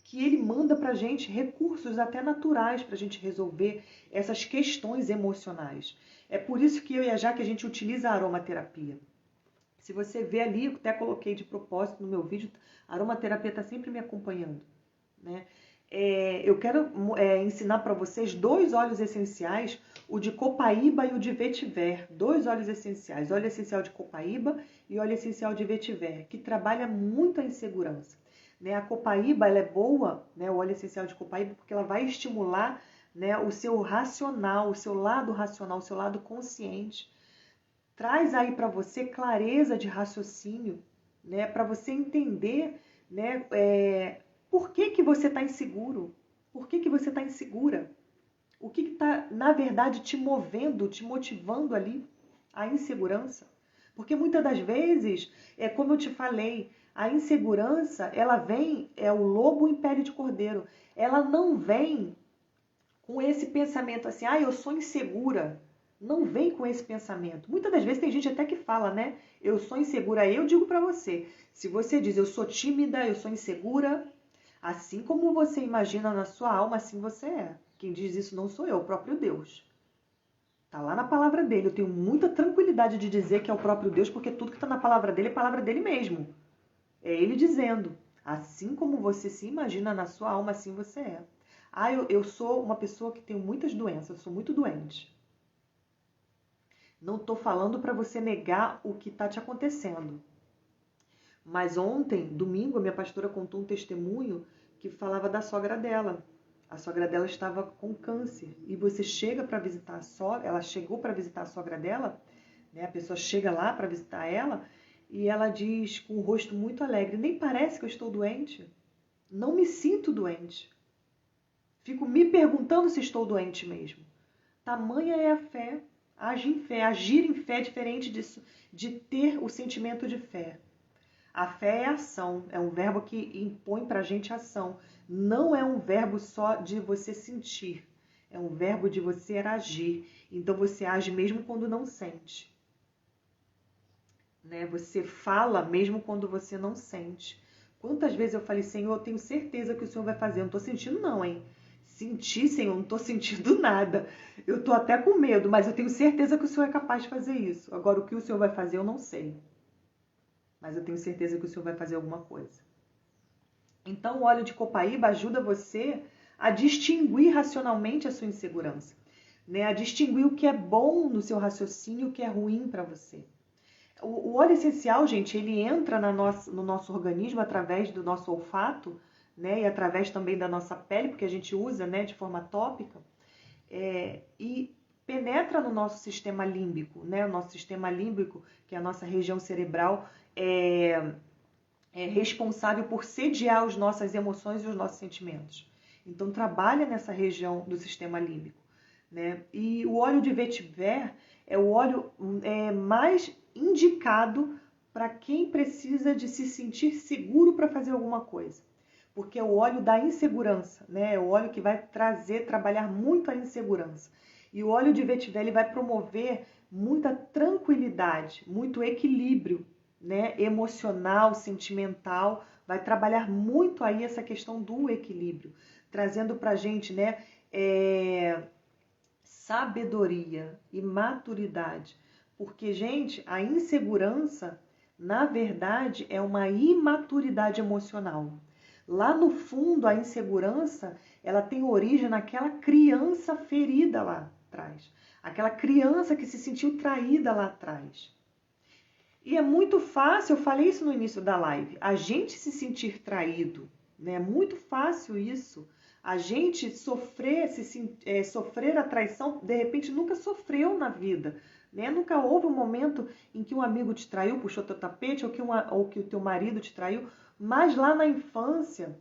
que Ele manda pra gente recursos até naturais pra gente resolver essas questões emocionais. É por isso que eu e a Jaque, a gente utiliza a aromaterapia. Se você vê ali, eu até coloquei de propósito no meu vídeo, a aromaterapia está sempre me acompanhando, né? Eu quero ensinar para vocês 2 óleos essenciais, o de copaíba e o de vetiver. 2 óleos essenciais, óleo essencial de copaíba e óleo essencial de vetiver, que trabalha muito a insegurança. Né? A copaíba ela é boa, né? O óleo essencial de copaíba, porque ela vai estimular, né, o seu racional, o seu lado consciente. Traz aí para você clareza de raciocínio, né, para você entender, né, por que você está inseguro, por que você está insegura, o que está, na verdade, te movendo, te motivando ali a insegurança. Porque muitas das vezes, como eu te falei, a insegurança, ela vem, o lobo em pele de cordeiro, ela não vem com esse pensamento assim, eu sou insegura. Não vem com esse pensamento. Muitas das vezes tem gente até que fala, né? Eu sou insegura. Eu digo pra você, se você diz eu sou tímida, eu sou insegura, assim como você imagina na sua alma, assim você é. Quem diz isso não sou eu, o próprio Deus. Tá lá na palavra dele. Eu tenho muita tranquilidade de dizer que é o próprio Deus, porque tudo que tá na palavra dele é palavra dele mesmo. É ele dizendo, assim como você se imagina na sua alma, assim você é. Eu sou uma pessoa que tenho muitas doenças, eu sou muito doente. Não estou falando para você negar o que está te acontecendo. Mas ontem, domingo, a minha pastora contou um testemunho que falava da sogra dela. A sogra dela estava com câncer. E você chega para visitar a sogra, ela chegou para visitar a sogra dela, né? A pessoa chega lá para visitar ela e ela diz com o rosto muito alegre, nem parece que eu estou doente. Não me sinto doente. Fico me perguntando se estou doente mesmo. Tamanha é a fé. Agir em fé é diferente disso, de ter o sentimento de fé. A fé é ação, é um verbo que impõe pra gente ação. Não é um verbo só de você sentir, é um verbo de você agir. Então você age mesmo quando não sente. Né? Você fala mesmo quando você não sente. Quantas vezes eu falei, Senhor, eu tenho certeza que o Senhor vai fazer. Eu não tô sentindo não, hein? Sentir, Senhor, não estou sentindo nada. Eu estou até com medo, mas eu tenho certeza que o Senhor é capaz de fazer isso. Agora, o que o Senhor vai fazer, eu não sei. Mas eu tenho certeza que o Senhor vai fazer alguma coisa. Então, o óleo de copaíba ajuda você a distinguir racionalmente a sua insegurança. Né? A distinguir o que é bom no seu raciocínio e o que é ruim para você. O óleo essencial, gente, ele entra no nosso organismo através do nosso olfato, né, e através também da nossa pele, porque a gente usa, né, de forma tópica, e penetra no nosso sistema límbico, né, o nosso sistema límbico, que é a nossa região cerebral, é responsável por sediar as nossas emoções e os nossos sentimentos. Então, trabalha nessa região do sistema límbico, né, e o óleo de vetiver é o óleo mais indicado para quem precisa de se sentir seguro para fazer alguma coisa. Porque é o óleo da insegurança, né? É o óleo que vai trabalhar muito a insegurança. E o óleo de vetiver ele vai promover muita tranquilidade, muito equilíbrio, né? Emocional, sentimental, vai trabalhar muito aí essa questão do equilíbrio, trazendo pra gente, né, sabedoria e maturidade. Porque, gente, a insegurança, na verdade, é uma imaturidade emocional. Lá no fundo, a insegurança, ela tem origem naquela criança ferida lá atrás. Aquela criança que se sentiu traída lá atrás. E é muito fácil, eu falei isso no início da live, a gente se sentir traído, né? É muito fácil isso. A gente sofrer, sofrer a traição, de repente nunca sofreu na vida, né? Nunca houve um momento em que um amigo te traiu, puxou teu tapete, ou que o teu marido te traiu, mas lá na infância,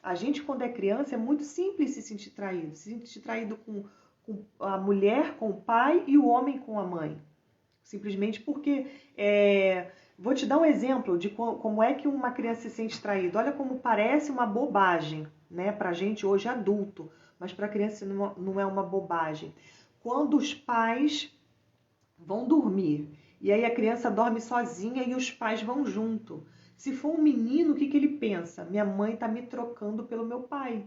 a gente quando é criança é muito simples se sentir traído com a mulher com o pai e o homem com a mãe. Simplesmente porque... Vou te dar um exemplo de como é que uma criança se sente traída. Olha como parece uma bobagem, né, pra gente hoje adulto, mas pra criança não é uma bobagem. Quando os pais vão dormir e aí a criança dorme sozinha e os pais vão junto. Se for um menino, o que ele pensa? Minha mãe está me trocando pelo meu pai.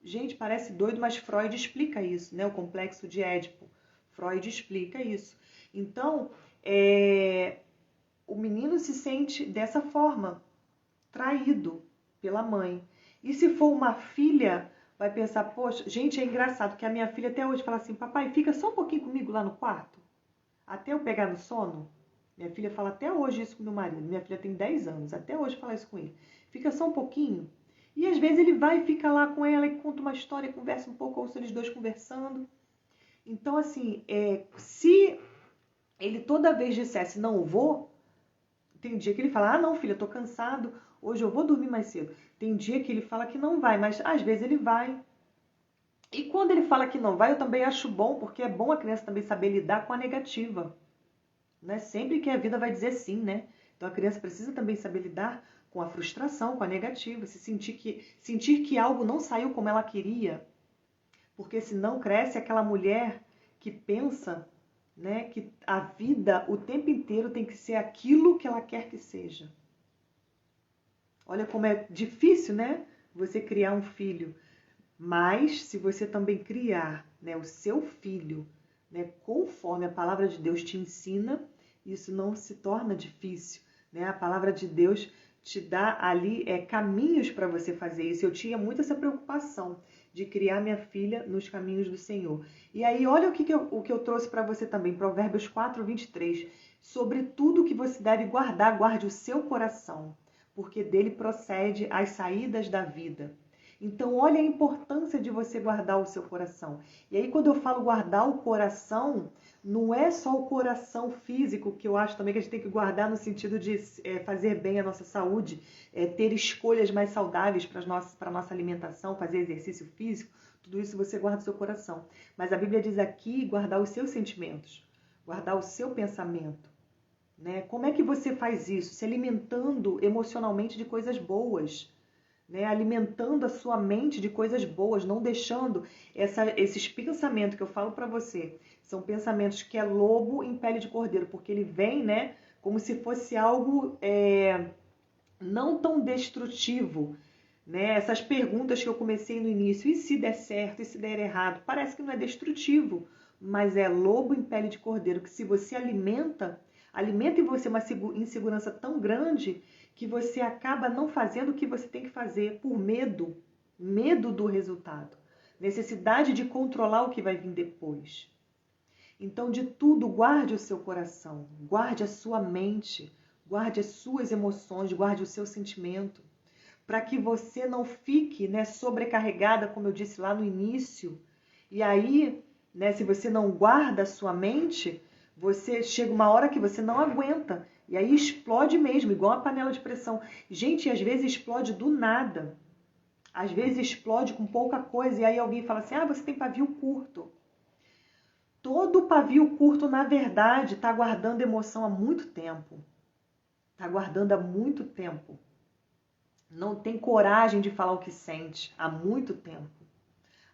Gente, parece doido, mas Freud explica isso, né? O complexo de Édipo. Freud explica isso. Então, o menino se sente dessa forma, traído pela mãe. E se for uma filha, vai pensar, poxa, gente, é engraçado que a minha filha até hoje fala assim, papai, fica só um pouquinho comigo lá no quarto, até eu pegar no sono. Minha filha fala até hoje isso com meu marido. Minha filha tem 10 anos, até hoje fala isso com ele. Fica só um pouquinho. E às vezes ele vai e fica lá com ela e conta uma história, conversa um pouco, ouço eles dois conversando. Então, assim, se ele toda vez dissesse não vou, tem dia que ele fala, não filha, eu tô cansado, hoje eu vou dormir mais cedo. Tem dia que ele fala que não vai, mas às vezes ele vai. E quando ele fala que não vai, eu também acho bom, porque é bom a criança também saber lidar com a negativa. Não é sempre que a vida vai dizer sim, né? Então a criança precisa também saber lidar com a frustração, com a negativa, sentir que algo não saiu como ela queria. Porque senão cresce aquela mulher que pensa, né, que a vida o tempo inteiro tem que ser aquilo que ela quer que seja. Olha como é difícil, né? Você criar um filho. Mas se você também criar, né, o seu filho, né, conforme a palavra de Deus te ensina, isso não se torna difícil, né? A palavra de Deus te dá ali caminhos para você fazer isso. Eu tinha muito essa preocupação de criar minha filha nos caminhos do Senhor. E aí, olha o que eu trouxe para você também, Provérbios 4, 23. Sobre tudo que você deve guardar, guarde o seu coração, porque dele procede as saídas da vida. Então, olha a importância de você guardar o seu coração. E aí, quando eu falo guardar o coração, não é só o coração físico, que eu acho também que a gente tem que guardar no sentido de fazer bem a nossa saúde, ter escolhas mais saudáveis para a nossa alimentação, fazer exercício físico, tudo isso você guarda o seu coração. Mas a Bíblia diz aqui guardar os seus sentimentos, guardar o seu pensamento. Né? Como é que você faz isso? Se alimentando emocionalmente de coisas boas. Né, alimentando a sua mente de coisas boas, não deixando esses pensamentos que eu falo para você, são pensamentos que é lobo em pele de cordeiro, porque ele vem, né, como se fosse algo não tão destrutivo. Né? Essas perguntas que eu comecei no início, e se der certo, e se der errado, parece que não é destrutivo, mas é lobo em pele de cordeiro, que se você alimenta em você uma insegurança tão grande que você acaba não fazendo o que você tem que fazer por medo do resultado, necessidade de controlar o que vai vir depois. Então, de tudo, guarde o seu coração, guarde a sua mente, guarde as suas emoções, guarde o seu sentimento, para que você não fique, né, sobrecarregada, como eu disse lá no início. E aí, né, se você não guarda a sua mente, você chega uma hora que você não aguenta. E aí explode mesmo, igual uma panela de pressão. Gente, às vezes explode do nada. Às vezes explode com pouca coisa. E aí alguém fala assim, você tem pavio curto. Todo pavio curto, na verdade, está guardando emoção há muito tempo. Está guardando há muito tempo. Não tem coragem de falar o que sente há muito tempo.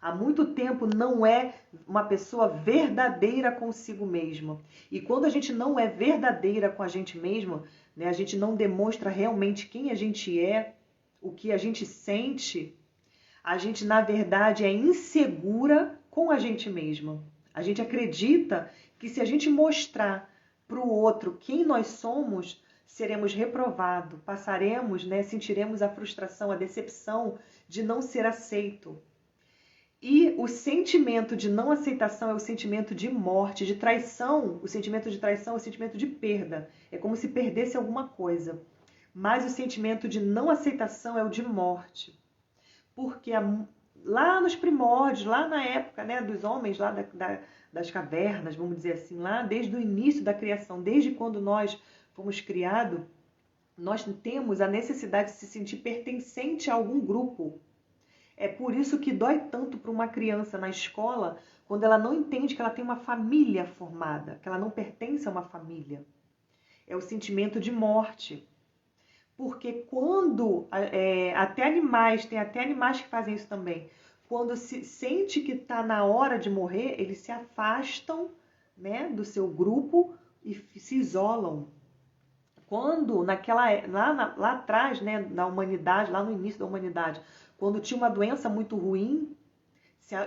Há muito tempo não é uma pessoa verdadeira consigo mesma. E quando a gente não é verdadeira com a gente mesma, né, a gente não demonstra realmente quem a gente é, o que a gente sente, a gente, na verdade, é insegura com a gente mesma. A gente acredita que se a gente mostrar para o outro quem nós somos, seremos reprovados, passaremos, né, sentiremos a frustração, a decepção de não ser aceito. E o sentimento de não aceitação é o sentimento de morte, de traição. O sentimento de traição é o sentimento de perda. É como se perdesse alguma coisa. mas o sentimento de não aceitação é o de morte. Porque lá nos primórdios, lá na época, né, dos homens, lá das cavernas, vamos dizer assim, lá desde o início da criação, desde quando nós fomos criados, nós temos a necessidade de se sentir pertencente a algum grupo. É por isso que dói tanto para uma criança na escola, quando ela não entende que ela tem uma família formada, que ela não pertence a uma família. É o sentimento de morte. Porque quando, até animais, tem até animais que fazem isso também, quando se sente que está na hora de morrer, eles se afastam, né, do seu grupo e se isolam. Quando, lá atrás, né, na humanidade, lá no início da humanidade, quando tinha uma doença muito ruim,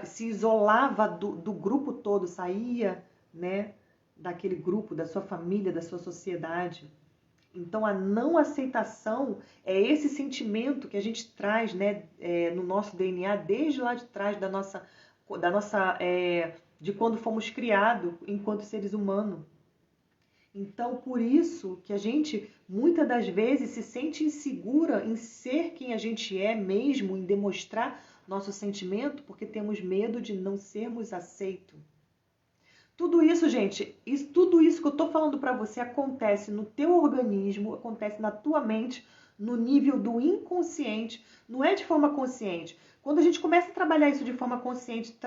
se isolava do grupo todo, saía, né, daquele grupo, da sua família, da sua sociedade. Então, a não aceitação é esse sentimento que a gente traz, né, no nosso DNA desde lá de trás de quando fomos criados enquanto seres humanos. Então, por isso que a gente muitas das vezes se sente insegura em ser quem a gente é mesmo, em demonstrar nosso sentimento, porque temos medo de não sermos aceitos. Tudo isso, gente, tudo isso que eu estou falando para você acontece no teu organismo, acontece na tua mente, no nível do inconsciente, não é de forma consciente. Quando a gente começa a trabalhar isso de forma consciente,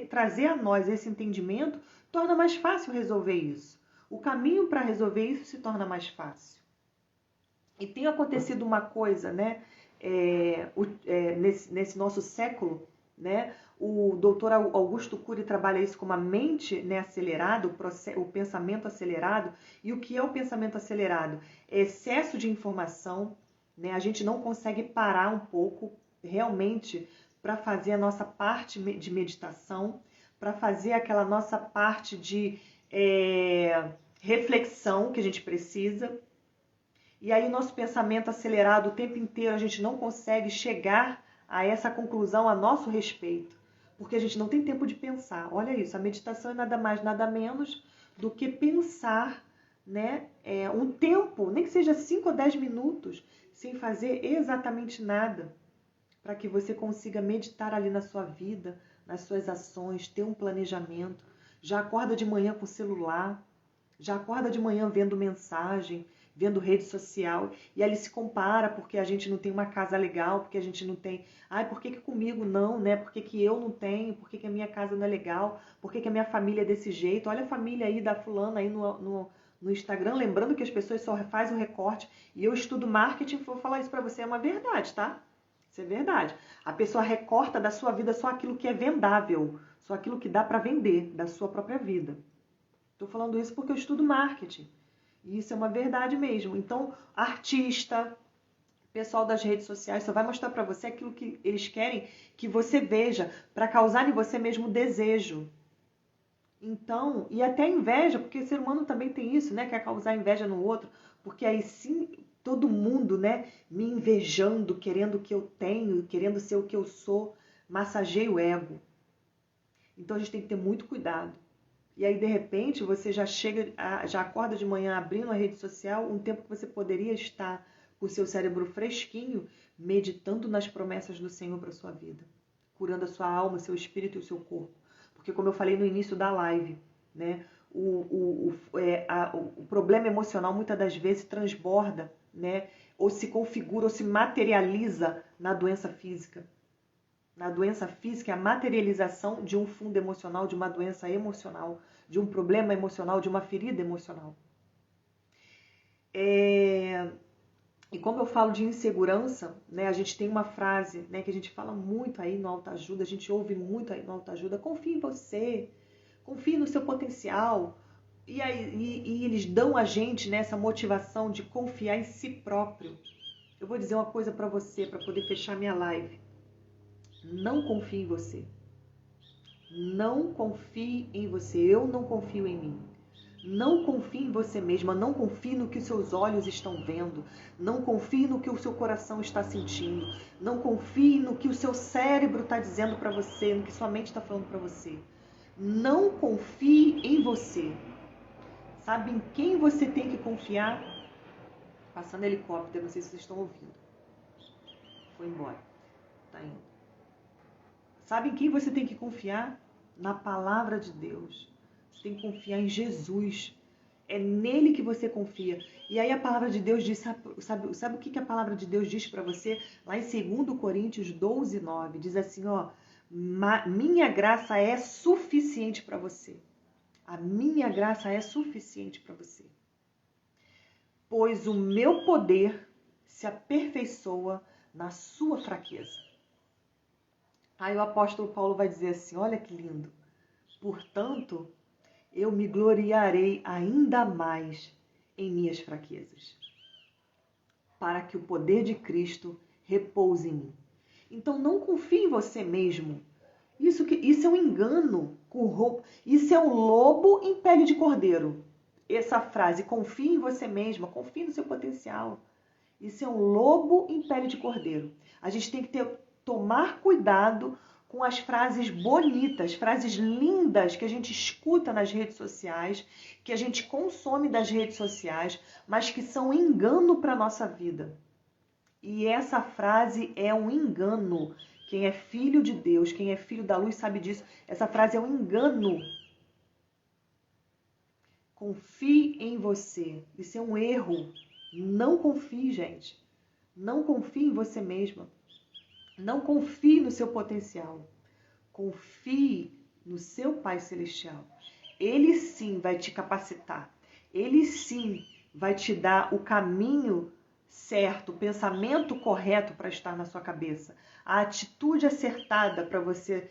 trazer a nós esse entendimento, torna mais fácil resolver isso. O caminho para resolver isso se torna mais fácil. E tem acontecido uma coisa, né, nesse nosso século, né? O doutor Augusto Cury trabalha isso como a mente, né, acelerada, o pensamento acelerado. E o que é o pensamento acelerado? É excesso de informação, né? A gente não consegue parar um pouco realmente para fazer a nossa parte de meditação, para fazer aquela nossa parte de reflexão que a gente precisa. E aí o nosso pensamento acelerado o tempo inteiro, a gente não consegue chegar a essa conclusão a nosso respeito, porque a gente não tem tempo de pensar. Olha isso, a meditação é nada mais, nada menos do que pensar, né, um tempo, nem que seja 5 ou 10 minutos, sem fazer exatamente nada, para que você consiga meditar ali na sua vida, nas suas ações, ter um planejamento. Já acorda de manhã com o celular, já acorda de manhã vendo mensagem, vendo rede social, e ali se compara porque a gente não tem uma casa legal, porque a gente não tem... Ai, por que comigo não, né? Por que eu não tenho? Por que a minha casa não é legal? Por que a minha família é desse jeito? Olha a família aí da fulana aí no Instagram, lembrando que as pessoas só fazem o recorte, e eu estudo marketing, vou falar isso pra você, é uma verdade, tá? Isso é verdade. A pessoa recorta da sua vida só aquilo que é vendável, só aquilo que dá pra vender da sua própria vida. Estou falando isso porque eu estudo marketing. E isso é uma verdade mesmo. Então, artista, pessoal das redes sociais, só vai mostrar para você aquilo que eles querem que você veja, para causar em você mesmo desejo. Então, e até inveja, porque o ser humano também tem isso, né? Quer causar inveja no outro, porque aí sim, todo mundo, né, me invejando, querendo o que eu tenho, querendo ser o que eu sou, massageia o ego. Então, a gente tem que ter muito cuidado. E aí, de repente, você já acorda de manhã abrindo a rede social, um tempo que você poderia estar com o seu cérebro fresquinho, meditando nas promessas do Senhor para a sua vida, curando a sua alma, seu espírito e o seu corpo. Porque, como eu falei no início da live, né, o problema emocional muitas das vezes transborda, né, ou se configura, ou se materializa na doença física. Na doença física, é a materialização de um fundo emocional, de uma doença emocional, de um problema emocional, de uma ferida emocional. E como eu falo de insegurança, né, a gente tem uma frase, né, que a gente fala muito aí no autoajuda, a gente ouve muito aí no autoajuda: confie em você, confie no seu potencial. E eles dão a gente, né, essa motivação de confiar em si próprio. Eu vou dizer uma coisa para você, para poder fechar minha live. Não confie em você. Não confie em você. Eu não confio em mim. Não confie em você mesma. Não confie no que os seus olhos estão vendo. Não confie no que o seu coração está sentindo. Não confie no que o seu cérebro está dizendo para você, no que sua mente está falando para você. Não confie em você. Sabe em quem você tem que confiar? Passando helicóptero, não sei se vocês estão ouvindo. Foi embora. Tá indo. Sabe em quem você tem que confiar? Na palavra de Deus. Você tem que confiar em Jesus. É nele que você confia. E aí a palavra de Deus diz, sabe o que a palavra de Deus diz para você? Lá em 2 Coríntios 12, 9, diz assim, ó, minha graça é suficiente para você. A minha graça é suficiente para você. Pois o meu poder se aperfeiçoa na sua fraqueza. Aí o apóstolo Paulo vai dizer assim, olha que lindo. Portanto, eu me gloriarei ainda mais em minhas fraquezas, para que o poder de Cristo repouse em mim. Então não confie em você mesmo. Isso é um engano com roupa. Isso é um lobo em pele de cordeiro. Essa frase, confie em você mesma, confie no seu potencial. Isso é um lobo em pele de cordeiro. A gente tem que tomar cuidado com as frases bonitas, frases lindas que a gente escuta nas redes sociais, que a gente consome das redes sociais, mas que são engano para a nossa vida. E essa frase é um engano. Quem é filho de Deus, quem é filho da luz sabe disso. Essa frase é um engano. Confie em você. Isso é um erro. Não confie, gente. Não confie em você mesma. Não confie no seu potencial. Confie no seu Pai Celestial. Ele sim vai te capacitar. Ele sim vai te dar o caminho certo, o pensamento correto para estar na sua cabeça. A atitude acertada para você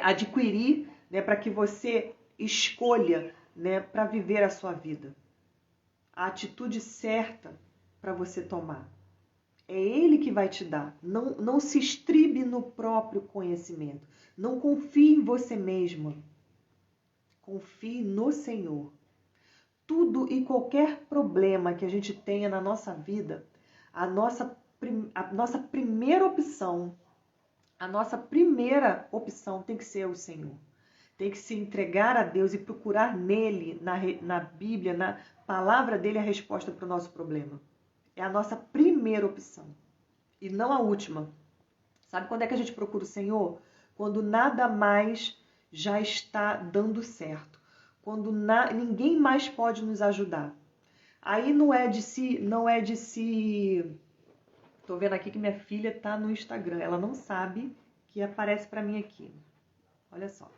adquirir, né, para que você escolha, né, para viver a sua vida. A atitude certa para você tomar. É Ele que vai te dar. Não se estribe no próprio conhecimento. Não confie em você mesma. Confie no Senhor. Tudo e qualquer problema que a gente tenha na nossa vida, a nossa primeira opção tem que ser o Senhor. Tem que se entregar a Deus e procurar nele, na Bíblia, na palavra dele, a resposta para o nosso problema. É a nossa primeira opção. E não a última. Sabe quando é que a gente procura o Senhor? Quando nada mais já está dando certo. Quando ninguém mais pode nos ajudar. Aí não é de se... Tô vendo aqui que minha filha tá no Instagram. Ela não sabe que aparece para mim aqui. Olha só.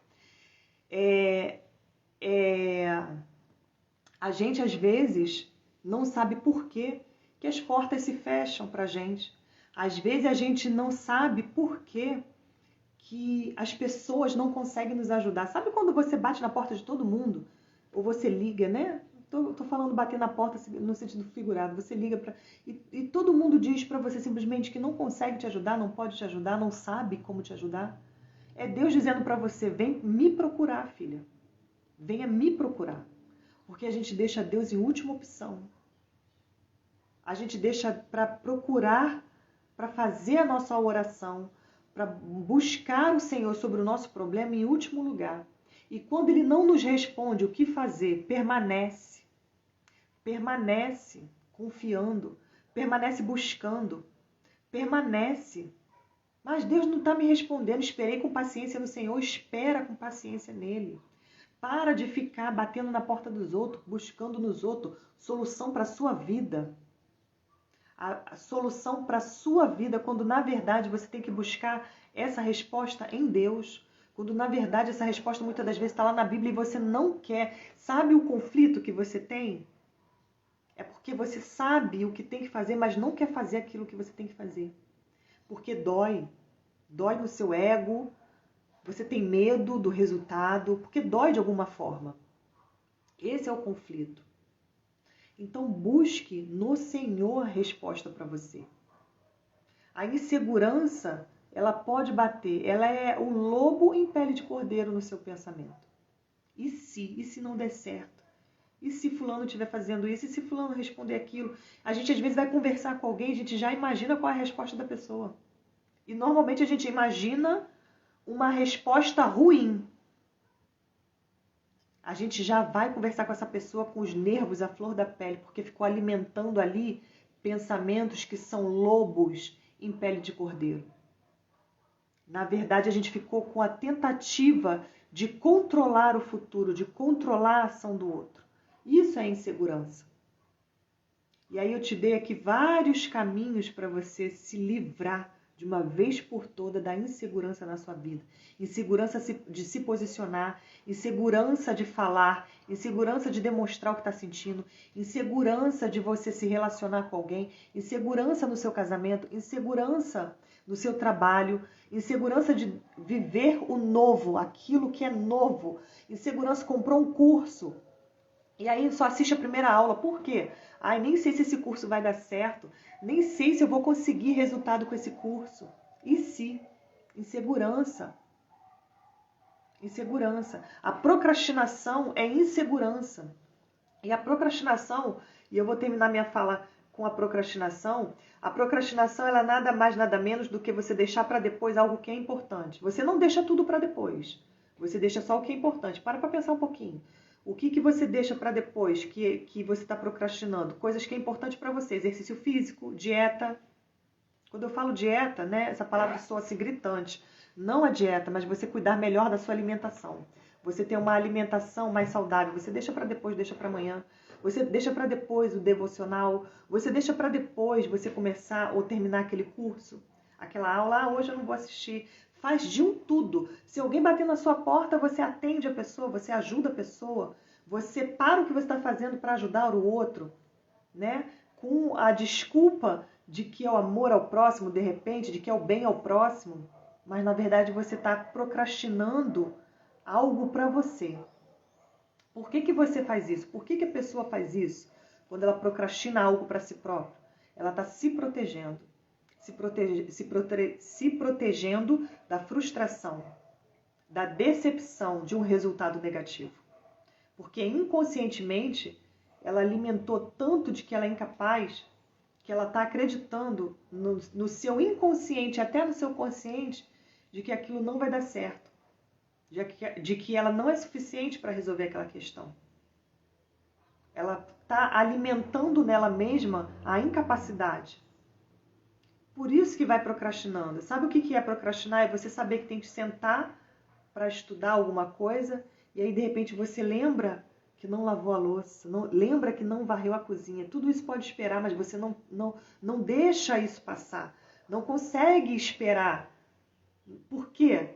A gente, às vezes, não sabe por quê que as portas se fecham pra gente. Às vezes, a gente não sabe por quê que as pessoas não conseguem nos ajudar. Sabe quando você bate na porta de todo mundo? Ou você liga, né? Tô falando bater na porta no sentido figurado. Você liga e todo mundo diz pra você simplesmente que não consegue te ajudar, não pode te ajudar, não sabe como te ajudar. É Deus dizendo pra você, vem me procurar, filha. Venha me procurar. Porque a gente deixa Deus em última opção. A gente deixa para procurar, para fazer a nossa oração, para buscar o Senhor sobre o nosso problema em último lugar. E quando Ele não nos responde o que fazer, permanece confiando, permanece buscando, permanece. Mas Deus não está me respondendo, esperei com paciência no Senhor, espera com paciência nele. Para de ficar batendo na porta dos outros, buscando nos outros solução para a sua vida. A solução para a sua vida, quando na verdade você tem que buscar essa resposta em Deus. Quando na verdade essa resposta muitas das vezes está lá na Bíblia e você não quer. Sabe o conflito que você tem? É porque você sabe o que tem que fazer, mas não quer fazer aquilo que você tem que fazer. Porque dói. Dói no seu ego. Você tem medo do resultado, porque dói de alguma forma. Esse é o conflito. Então busque no Senhor a resposta para você. A insegurança, ela pode bater. Ela é o lobo em pele de cordeiro no seu pensamento. E se não der certo? E se fulano estiver fazendo isso? E se fulano responder aquilo? A gente às vezes vai conversar com alguém, a gente já imagina qual é a resposta da pessoa. E normalmente a gente imagina uma resposta ruim. A gente já vai conversar com essa pessoa com os nervos à flor da pele, porque ficou alimentando ali pensamentos que são lobos em pele de cordeiro. Na verdade, a gente ficou com a tentativa de controlar o futuro, de controlar a ação do outro. Isso é insegurança. E aí eu te dei aqui vários caminhos para você se livrar de uma vez por toda da insegurança na sua vida. Insegurança de se posicionar, insegurança de falar, insegurança de demonstrar o que está sentindo, insegurança de você se relacionar com alguém, insegurança no seu casamento, insegurança no seu trabalho, insegurança de viver o novo, aquilo que é novo, insegurança, comprou um curso e aí só assiste a primeira aula. Por quê? Ai, nem sei se esse curso vai dar certo, nem sei se eu vou conseguir resultado com esse curso. E se? Insegurança. Insegurança. A procrastinação é insegurança. E a procrastinação, e eu vou terminar minha fala com a procrastinação ela é nada mais, nada menos do que você deixar para depois algo que é importante. Você não deixa tudo para depois. Você deixa só o que é importante. Para pensar um pouquinho. O que você deixa para depois que você está procrastinando? Coisas que é importante para você. Exercício físico, dieta. Quando eu falo dieta, né, essa palavra soa assim gritante. Não a dieta, mas você cuidar melhor da sua alimentação. Você ter uma alimentação mais saudável. Você deixa para depois, deixa para amanhã. Você deixa para depois o devocional. Você deixa para depois você começar ou terminar aquele curso, aquela aula. Hoje eu não vou assistir. Faz de um tudo. Se alguém bater na sua porta, você atende a pessoa, você ajuda a pessoa. Você para o que você está fazendo para ajudar o outro, né? Com a desculpa de que é o amor ao próximo, de repente, de que é o bem ao próximo. Mas, na verdade, você está procrastinando algo para você. Por que você faz isso? Por que a pessoa faz isso? Quando ela procrastina algo para si própria, ela está se protegendo. Se protegendo da frustração, da decepção de um resultado negativo. Porque inconscientemente ela alimentou tanto de que ela é incapaz, que ela está acreditando no seu inconsciente, até no seu consciente, de que aquilo não vai dar certo. De que ela não é suficiente para resolver aquela questão. Ela está alimentando nela mesma a incapacidade. Por isso que vai procrastinando. Sabe o que é procrastinar? É você saber que tem que sentar para estudar alguma coisa e aí de repente você lembra que não lavou a louça, lembra que não varreu a cozinha. Tudo isso pode esperar, mas você não deixa isso passar. Não consegue esperar. Por quê?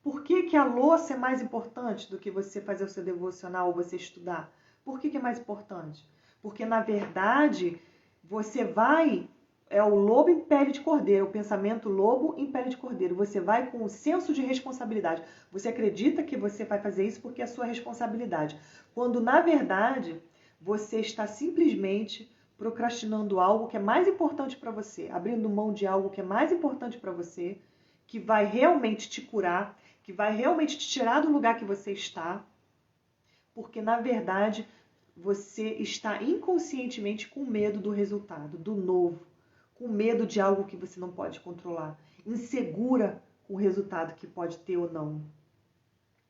Por que a louça é mais importante do que você fazer o seu devocional ou você estudar? Por que é mais importante? Porque, na verdade, você vai... É o lobo em pele de cordeiro, o pensamento lobo em pele de cordeiro. Você vai com o senso de responsabilidade. Você acredita que você vai fazer isso porque é a sua responsabilidade. Quando, na verdade, você está simplesmente procrastinando algo que é mais importante para você, abrindo mão de algo que é mais importante para você, que vai realmente te curar, que vai realmente te tirar do lugar que você está, porque, na verdade, você está inconscientemente com medo do resultado, do novo, com medo de algo que você não pode controlar, insegura com o resultado que pode ter ou não.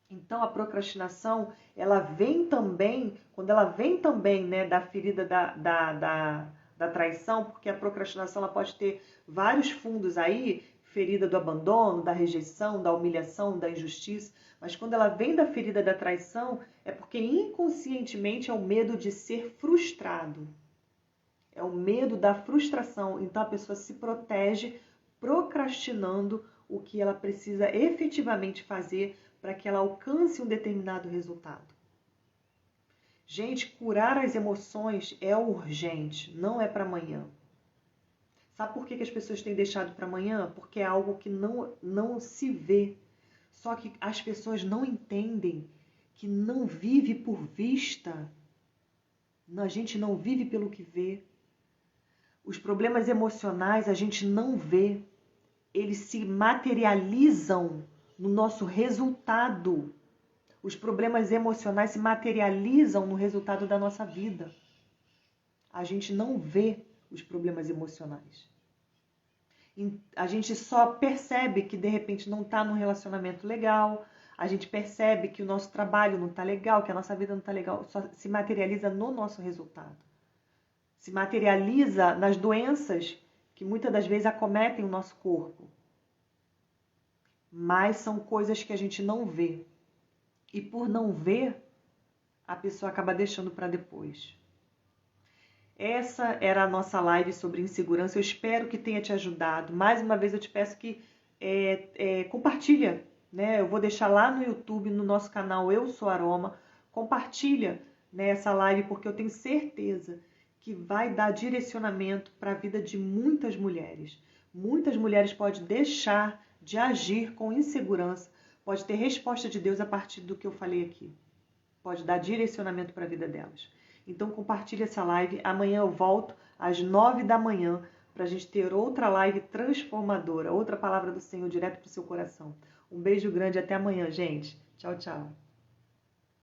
Então, a procrastinação, ela vem também, quando ela vem também, né, da ferida da traição, porque a procrastinação ela pode ter vários fundos aí, ferida do abandono, da rejeição, da humilhação, da injustiça, mas quando ela vem da ferida da traição, é porque inconscientemente é o medo de ser frustrado. É o medo da frustração. Então a pessoa se protege procrastinando o que ela precisa efetivamente fazer para que ela alcance um determinado resultado. Gente, curar as emoções é urgente, não é para amanhã. Sabe por que as pessoas têm deixado para amanhã? Porque é algo que não se vê. Só que as pessoas não entendem que não vive por vista. A gente não vive pelo que vê. Os problemas emocionais a gente não vê. Eles se materializam no nosso resultado. Os problemas emocionais se materializam no resultado da nossa vida. A gente não vê os problemas emocionais. A gente só percebe que de repente não está num relacionamento legal, A gente percebe que o nosso trabalho não está legal, que a nossa vida não está legal, só se materializa no nosso resultado. Se materializa nas doenças que muitas das vezes acometem o nosso corpo. Mas são coisas que a gente não vê. E por não ver, a pessoa acaba deixando para depois. Essa era a nossa live sobre insegurança. Eu espero que tenha te ajudado. Mais uma vez eu te peço que compartilha, né? Eu vou deixar lá no YouTube, no nosso canal Eu Sou Aroma. Compartilha, né, essa live, porque eu tenho certeza que vai dar direcionamento para a vida de muitas mulheres. Muitas mulheres podem deixar de agir com insegurança, pode ter resposta de Deus a partir do que eu falei aqui. Pode dar direcionamento para a vida delas. Então compartilhe essa live. Amanhã eu volto às 9 da manhã para a gente ter outra live transformadora, outra palavra do Senhor direto para o seu coração. Um beijo grande, até amanhã, gente. Tchau, tchau.